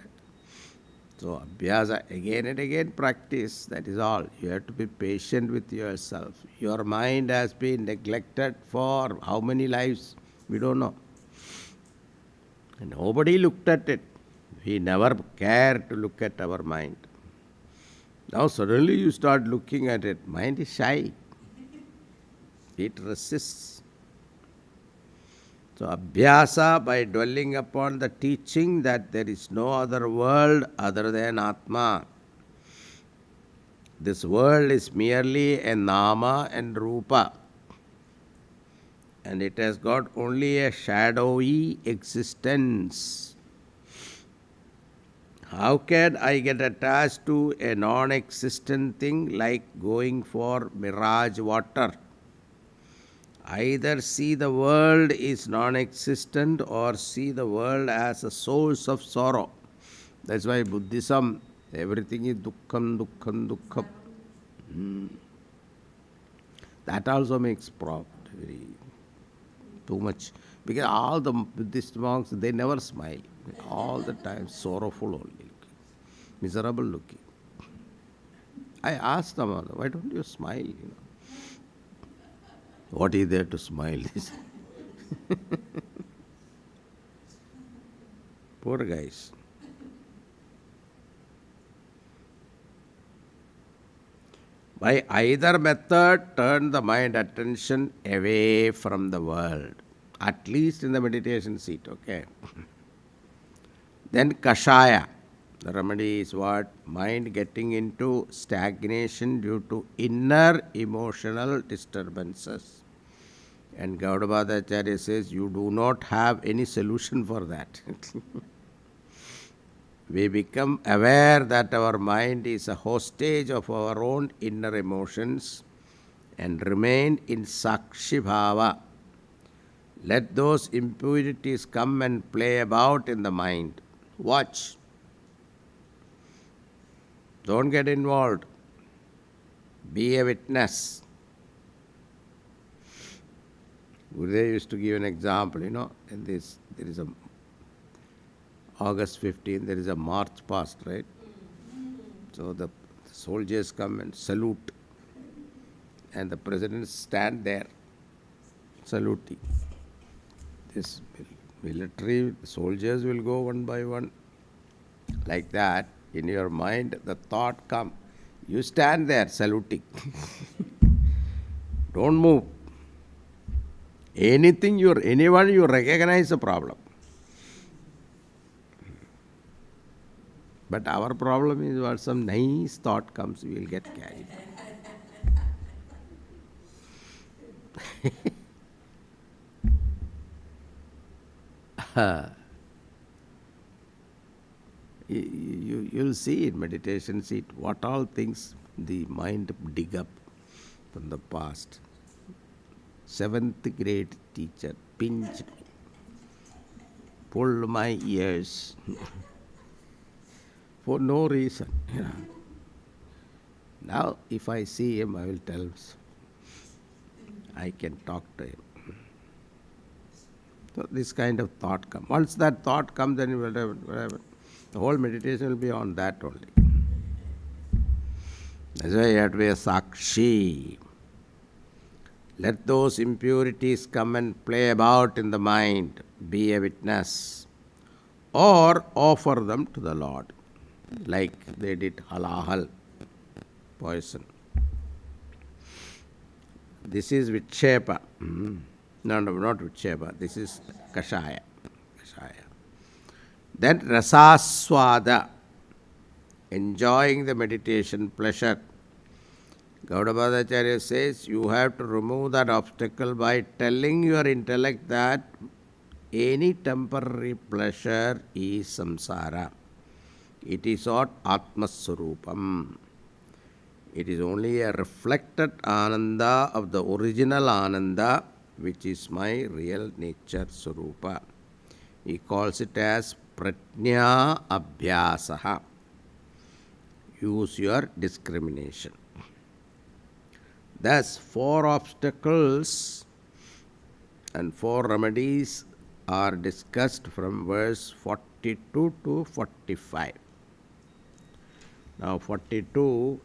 So abhyasa, again and again practice, that is all. You have to be patient with yourself. Your mind has been neglected for how many lives? We don't know. And nobody looked at it. We never cared to look at our mind. Now suddenly you start looking at it. Mind is shy. It resists. So abhyasa, by dwelling upon the teaching that there is no other world other than Atma. This world is merely a nama and rupa. And it has got only a shadowy existence. How can I get attached to a non-existent thing like going for mirage water? Either see the world is non-existent or see the world as a source of sorrow. That's why Buddhism, everything is dukkham, dukkham, dukkham. That also makes problem very too much. Because all the Buddhist monks, they never smile. All the time sorrowful only. Miserable looking. I asked them, why don't you smile? What is there to smile? Poor guys. By either method, turn the mind attention away from the world. At least in the meditation seat, okay? Then Kashaya. The remedy is what? Mind getting into stagnation due to inner emotional disturbances. And Gaudapada Acharya says, you do not have any solution for that. We become aware that our mind is a hostage of our own inner emotions and remain in Sakshi Bhava. Let those impurities come and play about in the mind. Watch. Don't get involved. Be a witness. Gurudev used to give an example, in this, there is a August 15, there is a march past, right? So the soldiers come and salute, and the president stand there saluting. This military soldiers will go one by one. Like that, in your mind, the thought come. You stand there saluting. Don't move. Anyone you recognize a problem. But our problem is what some nice thought comes, we will get carried. You'll see in meditation seat what all things the mind dig up from the past. 7th grade teacher pinched me, pulled my ears for no reason. Now, if I see him, I will tell. I can talk to him. So this kind of thought comes. Once that thought comes, then whatever, the whole meditation will be on that only. That's why you have to be a Sakshi. Let those impurities come and play about in the mind. Be a witness. Or offer them to the Lord. Like they did halahal, poison. This is Vikshepa. No, not Vikshepa. This is Kashaya. Then Rasaswada, enjoying the meditation pleasure. Gaudapadacharya says you have to remove that obstacle by telling your intellect that any temporary pleasure is samsara. It is not Atmaswarupam. It is only a reflected Ananda of the original Ananda, which is my real nature Swarupa. He calls it as Pratnya Abhyasaha. Use your discrimination. Thus, 4 obstacles and 4 remedies are discussed from verse 42 to 45. Now, 42,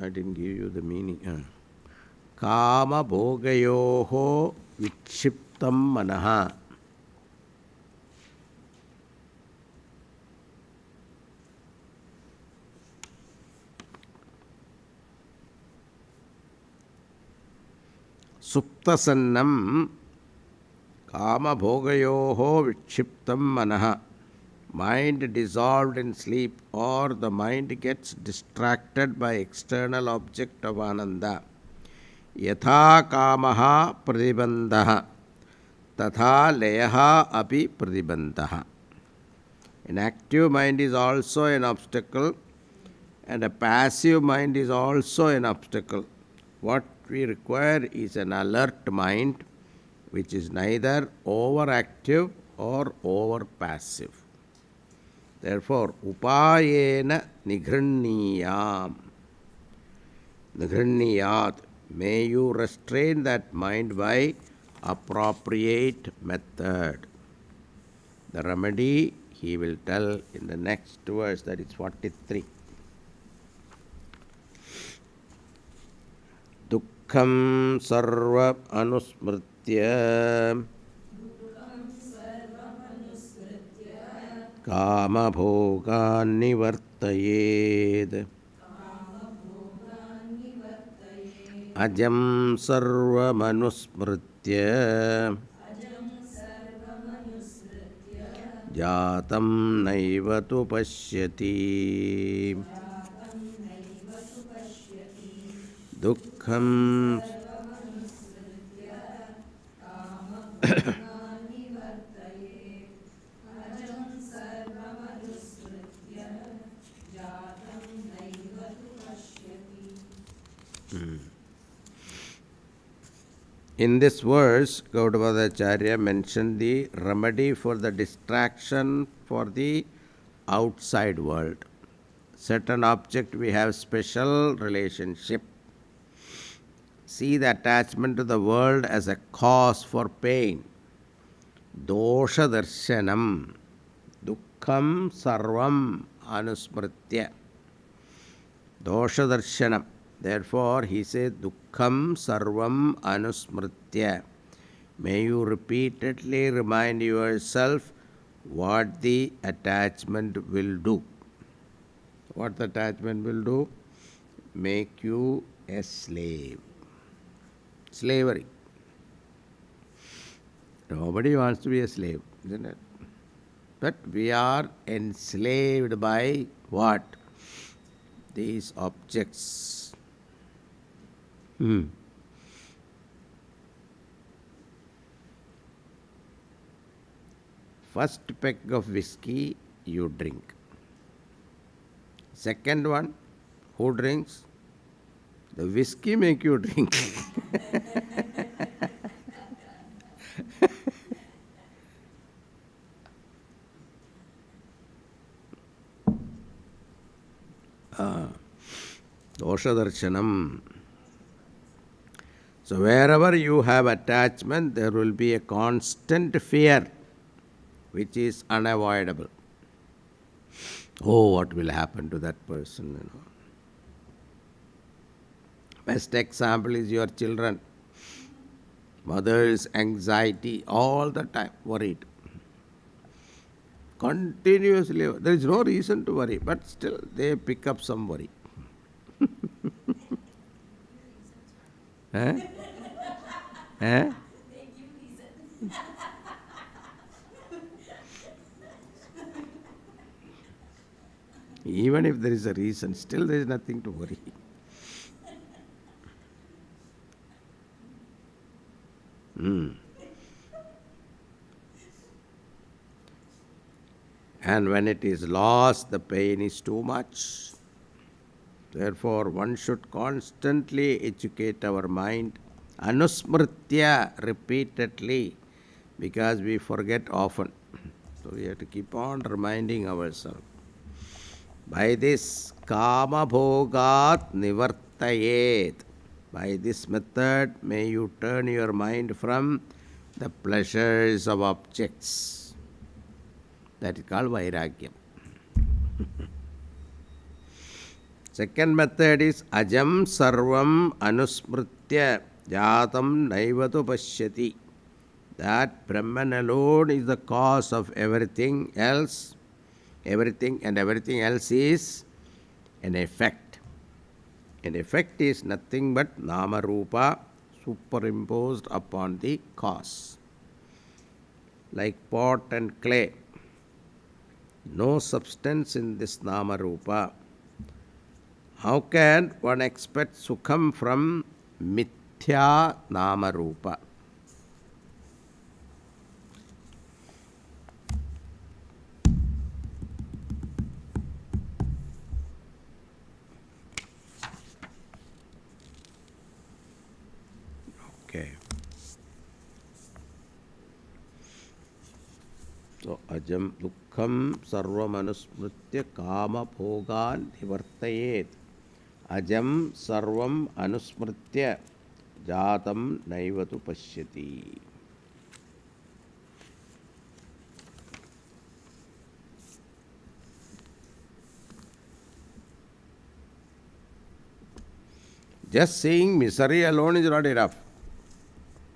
I didn't give you the meaning. Kama bhogayoho vikshiptam manaha. Suptasannam kama bhogayoho vikshiptam manaha. Mind dissolved in sleep, or the mind gets distracted by external object of ananda. Yatha kamaha pradibandha tatha leyaha api pradibandha. An active mind is also an obstacle, and a passive mind is also an obstacle. What we require is an alert mind, which is neither overactive or over passive. Therefore, upayena nighranniyam. Nighranniyat. May you restrain that mind by appropriate method. The remedy he will tell in the next verse, that is 43. Dukkham sarva anusmritya kama bhogan nivartayed. Ajam sarva manusmritya jatam naiva tu pashyati. Dukkham In this verse, Gaudapada mentioned the remedy for the distraction for the outside world. Certain object we have special relationship. See the attachment to the world as a cause for pain. Dosha darshanam. Dukkham sarvam anusmritya. Dosha darshanam. Therefore, he says, Dukkham sarvam anusmritya. May you repeatedly remind yourself what the attachment will do. What the attachment will do? Make you a slave. Slavery. Nobody wants to be a slave, isn't it? But we are enslaved by what? These objects. First peg of whiskey you drink. Second one, who drinks? The whiskey make you drink. Dosha darshanam. So wherever you have attachment, there will be a constant fear, which is unavoidable. Oh, what will happen to that person? Best example is your children. Mother's anxiety all the time, worried. Continuously, there is no reason to worry, but still they pick up some worry. Eh? Eh? Even if there is a reason, still there is nothing to worry. And when it is lost, the pain is too much. Therefore, one should constantly educate our mind, anusmritya, repeatedly, because we forget often. So we have to keep on reminding ourselves. By this, kama bhogat nivartayet. By this method, may you turn your mind from the pleasures of objects. That is called vairagyam. Second method is ajam sarvam anusmritya jatam naivatu pashyati. That Brahman alone is the cause of everything else. Everything and everything else is an effect. An effect is nothing but nama rupa superimposed upon the cause. Like pot and clay. No substance in this nama rupa. How can one expect sukham from mithya nama rupa? Okay. So, ajam dukkham sarvam anusmritya kama bhogan nivartayet. Ajam sarvam anusmritya jatam naivatu pashyati. Just seeing misery alone is not enough.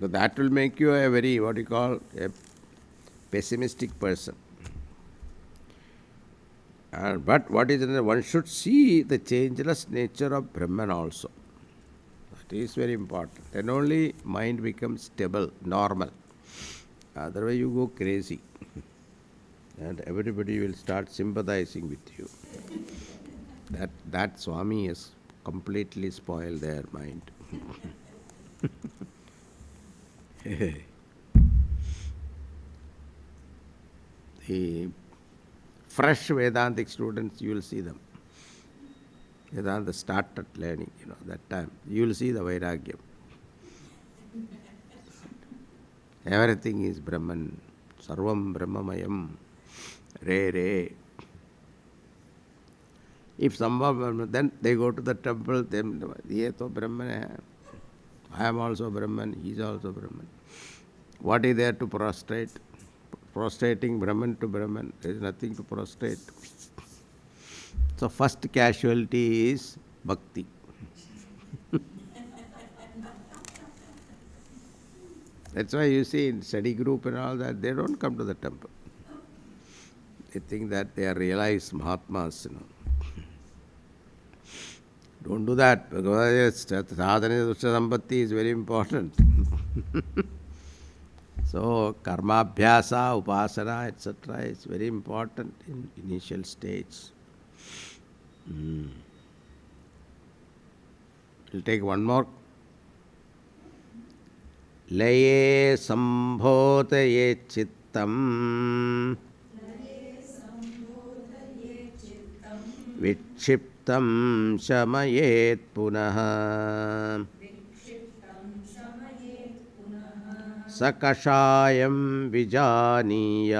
So that will make you a very, what you call, a pessimistic person. But what is it? One should see the changeless nature of Brahman also. That is very important. Then only mind becomes stable, normal. Otherwise you go crazy. And everybody will start sympathizing with you. That Swami has completely spoiled their mind. The fresh Vedantic students, you will see them. Vedanta started learning, that time. You will see the Vairagyam. Everything is Brahman. Sarvam Brahmamayam. Re Re. If someone, then they go to the temple, then, Ye to Brahman hai. I am also Brahman, he is also Brahman. What is there to prostrate? Prostrating Brahman to Brahman, there is nothing to prostrate. So, first casualty is bhakti. That's why you see in study group and all that, they don't come to the temple. They think that they are realized Mahatmas, Don't do that, because sadhana sampatti is very important. So, karma abhyasa, upasana, etc. is very important in initial stage. We'll take one more. Laye sambhotaye chittam vikshiptam shamayet punaha sakashayam vijaniyat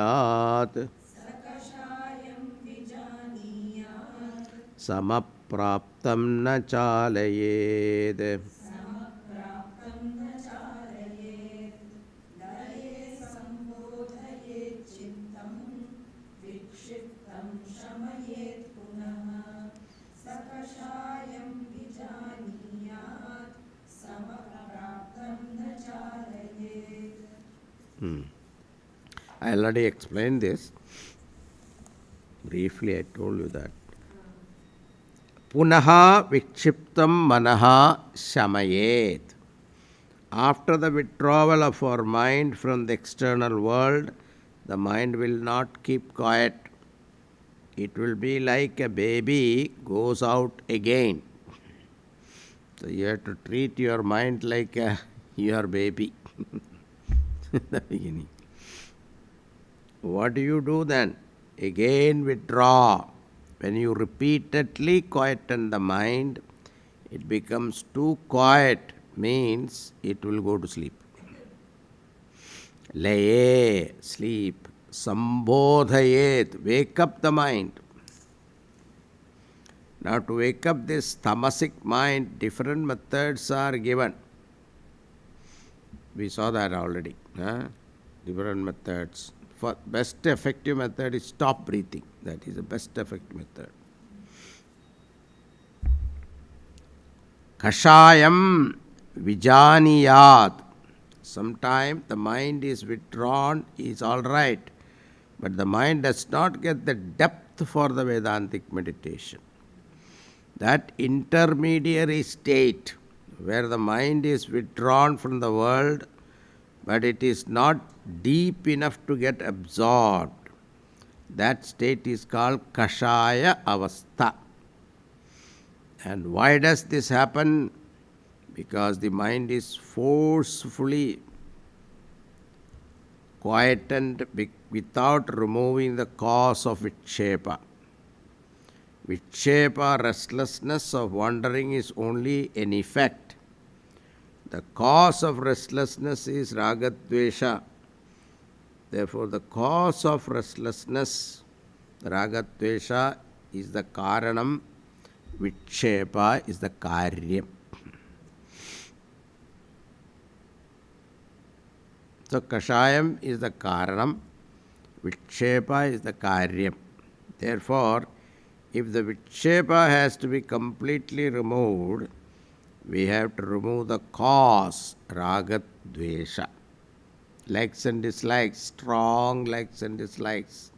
samapraptam na chalayed. I already explained this. Briefly, I told you that. Punaha vikshiptam manaha shamayet. After the withdrawal of our mind from the external world, the mind will not keep quiet. It will be like a baby goes out again. So you have to treat your mind like your baby in the beginning. What do you do then? Again withdraw. When you repeatedly quieten the mind, it becomes too quiet, means it will go to sleep. Laye, sleep. Sambodhayet, wake up the mind. Now to wake up this tamasic mind, different methods are given. We saw that already. Different methods. For best effective method is stop breathing. That is the best effective method. Kashayam vijaniyat. Sometimes the mind is withdrawn, is all right, but the mind does not get the depth for the Vedantic meditation. That intermediary state where the mind is withdrawn from the world, but it is not deep enough to get absorbed, that state is called Kashaya Avastha. And why does this happen? Because the mind is forcefully quietened without removing the cause of Vikshepa. Vikshepa, restlessness of wandering, is only an effect. The cause of restlessness is Ragadvesha. Therefore, the cause of restlessness, Ragadvesha, is the Karanam, Vikshepa is the Karyam. So, Kashayam is the Karanam, Vikshepa is the Karyam. Therefore, if the Vikshepa has to be completely removed, we have to remove the cause, Ragat Dvesha. Likes and dislikes, strong likes and dislikes.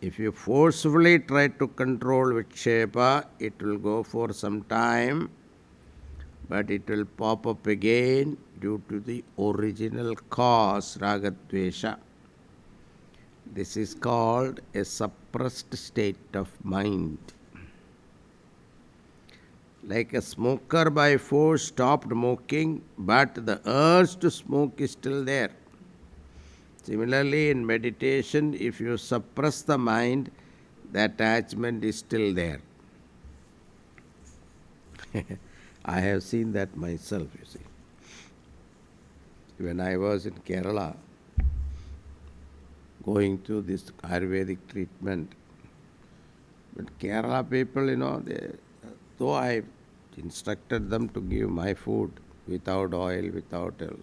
If you forcefully try to control Vikshepa, it will go for some time, but it will pop up again due to the original cause, Ragat Dvesha. This is called a suppressed state of mind. Like a smoker by force stopped smoking, but the urge to smoke is still there. Similarly, in meditation, if you suppress the mind, the attachment is still there. I have seen that myself, you see. when I was in Kerala, going through this Ayurvedic treatment. But Kerala people, though I instructed them to give my food without oil, without oil,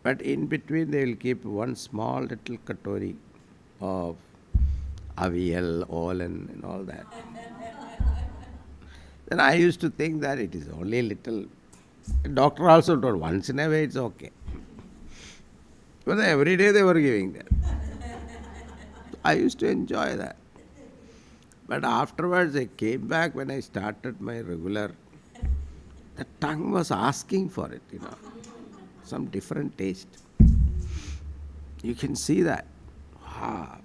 but in between they will keep one small little katori of avial, olen and all that. Then I used to think that it is only little. The doctor also told once in a way it's okay. But every day they were giving that. I used to enjoy that. But afterwards I came back when I started my regular. The tongue was asking for it, some different taste. You can see that. Ah,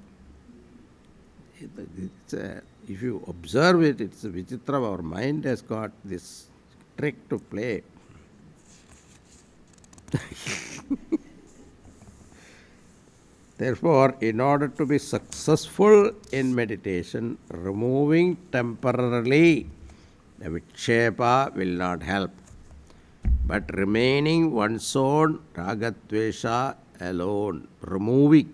if you observe it, it's a vichitra. Our mind has got this trick to play. Therefore, in order to be successful in meditation, removing temporarily the vikshepa will not help, but remaining one's own ragadvesha alone, removing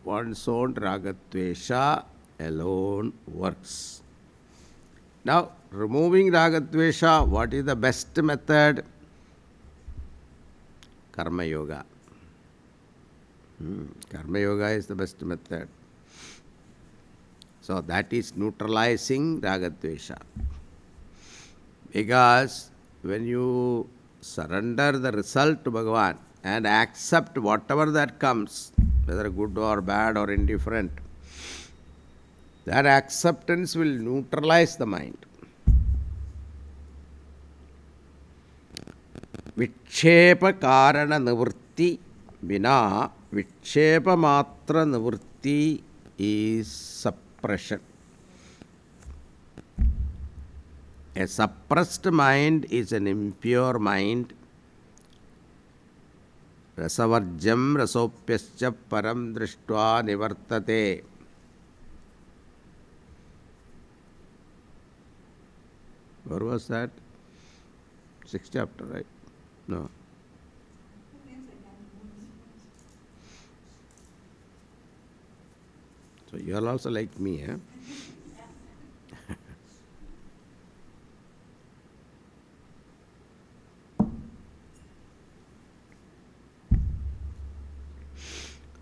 one's own ragadvesha alone works. Now, removing ragadvesha, what is the best method? Karma yoga. Karma yoga is the best method. So that is neutralizing ragadvesha. Because when you surrender the result to Bhagavan and accept whatever that comes, whether good or bad or indifferent, that acceptance will neutralize the mind. Vikshepa karana nivritti vina vikshepa matra nivritti is suppression. A suppressed mind is an impure mind. Rasavarjam rasopyascha param drishtva nivartate. Where was that? 6th chapter, right? No. So you are also like me, eh?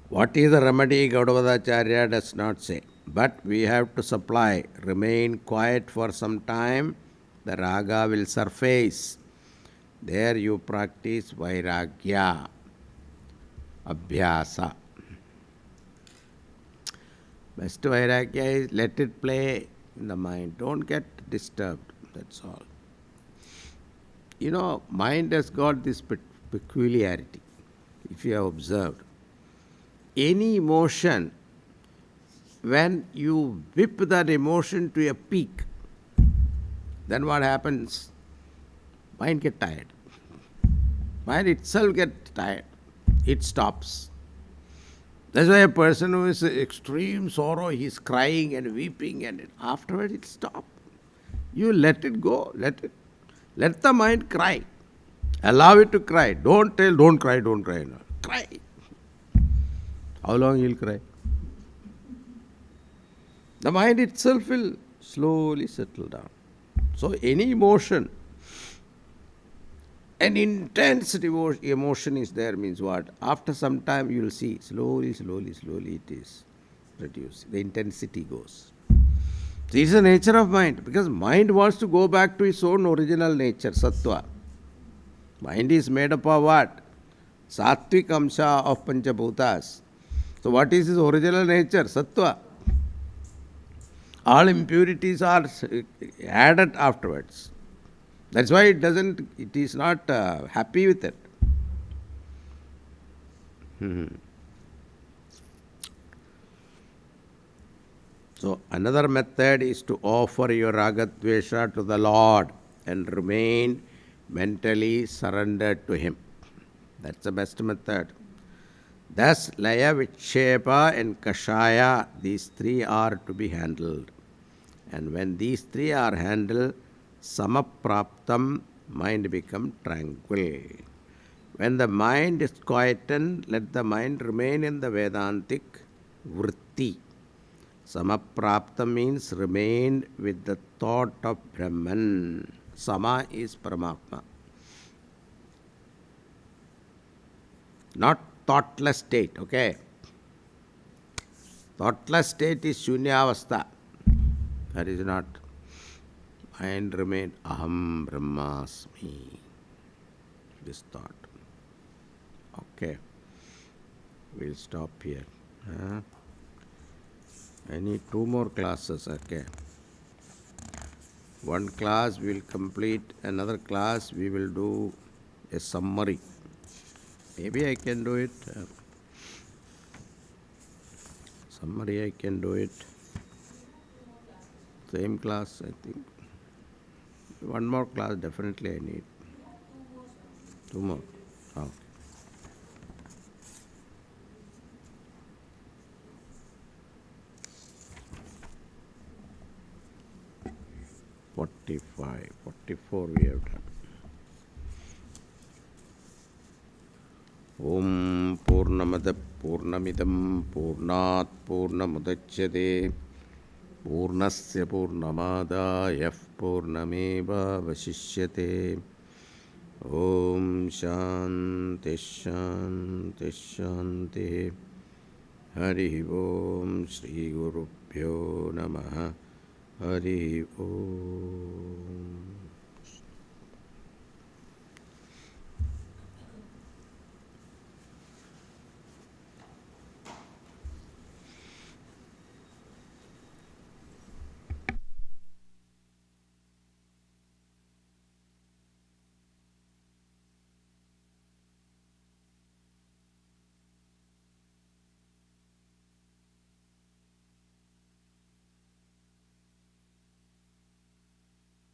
What is the remedy? Gaudavadacharya does not say. But we have to supply. Remain quiet for some time. The raga will surface. There you practice vairagya, abhyasa. Best vairagya is let it play in the mind. Don't get disturbed. That's all. Mind has got this peculiarity. If you have observed, any emotion, when you whip that emotion to a peak, then what happens? Mind gets tired. Mind itself gets tired. It stops. That's why a person who is extreme sorrow, he is crying and weeping, and afterwards it stops. You let it go. Let the mind cry. Allow it to cry. Don't tell, don't cry. No. Cry. How long he will cry? The mind itself will slowly settle down. So any emotion, an intense emotion is there means what? After some time you will see slowly it is reduced. The intensity goes. This is the nature of mind, because mind wants to go back to its own original nature, sattva. Mind is made up of what? Sattvic amsha of panchabhutas. So what is his original nature? Sattva. All impurities are added afterwards. That's why it is not happy with it. So another method is to offer your ragadvesha to the Lord and remain mentally surrendered to Him. That's the best method. Thus, Laya, Vikshepa and Kashaya, these three are to be handled. And when these three are handled, Samapraptam mind become tranquil. When the mind is quietened, let the mind remain in the Vedantic vritti. Samaprapta means remain with the thought of Brahman. Sama is Paramatma. Not thoughtless state, okay? Thoughtless state is Shunyavastha. That is not. Mind remain Aham Brahmasmi. This thought. Okay. We'll stop here. I need 2 more classes, okay? One class we will complete, another class we will do a summary. Maybe I can do it. Summary I can do it. Same class, I think. One more class definitely I need. 2 more. Oh. 45, 44 we have done. Om Purnamada Purnamidam Purnat Purnamudachyate Purnasya Purnamadaya Purnameva Vasishyate. Om Shanti Shanti Shanti. Hari Om Shri Guru Pyo Namaha. Hari Om.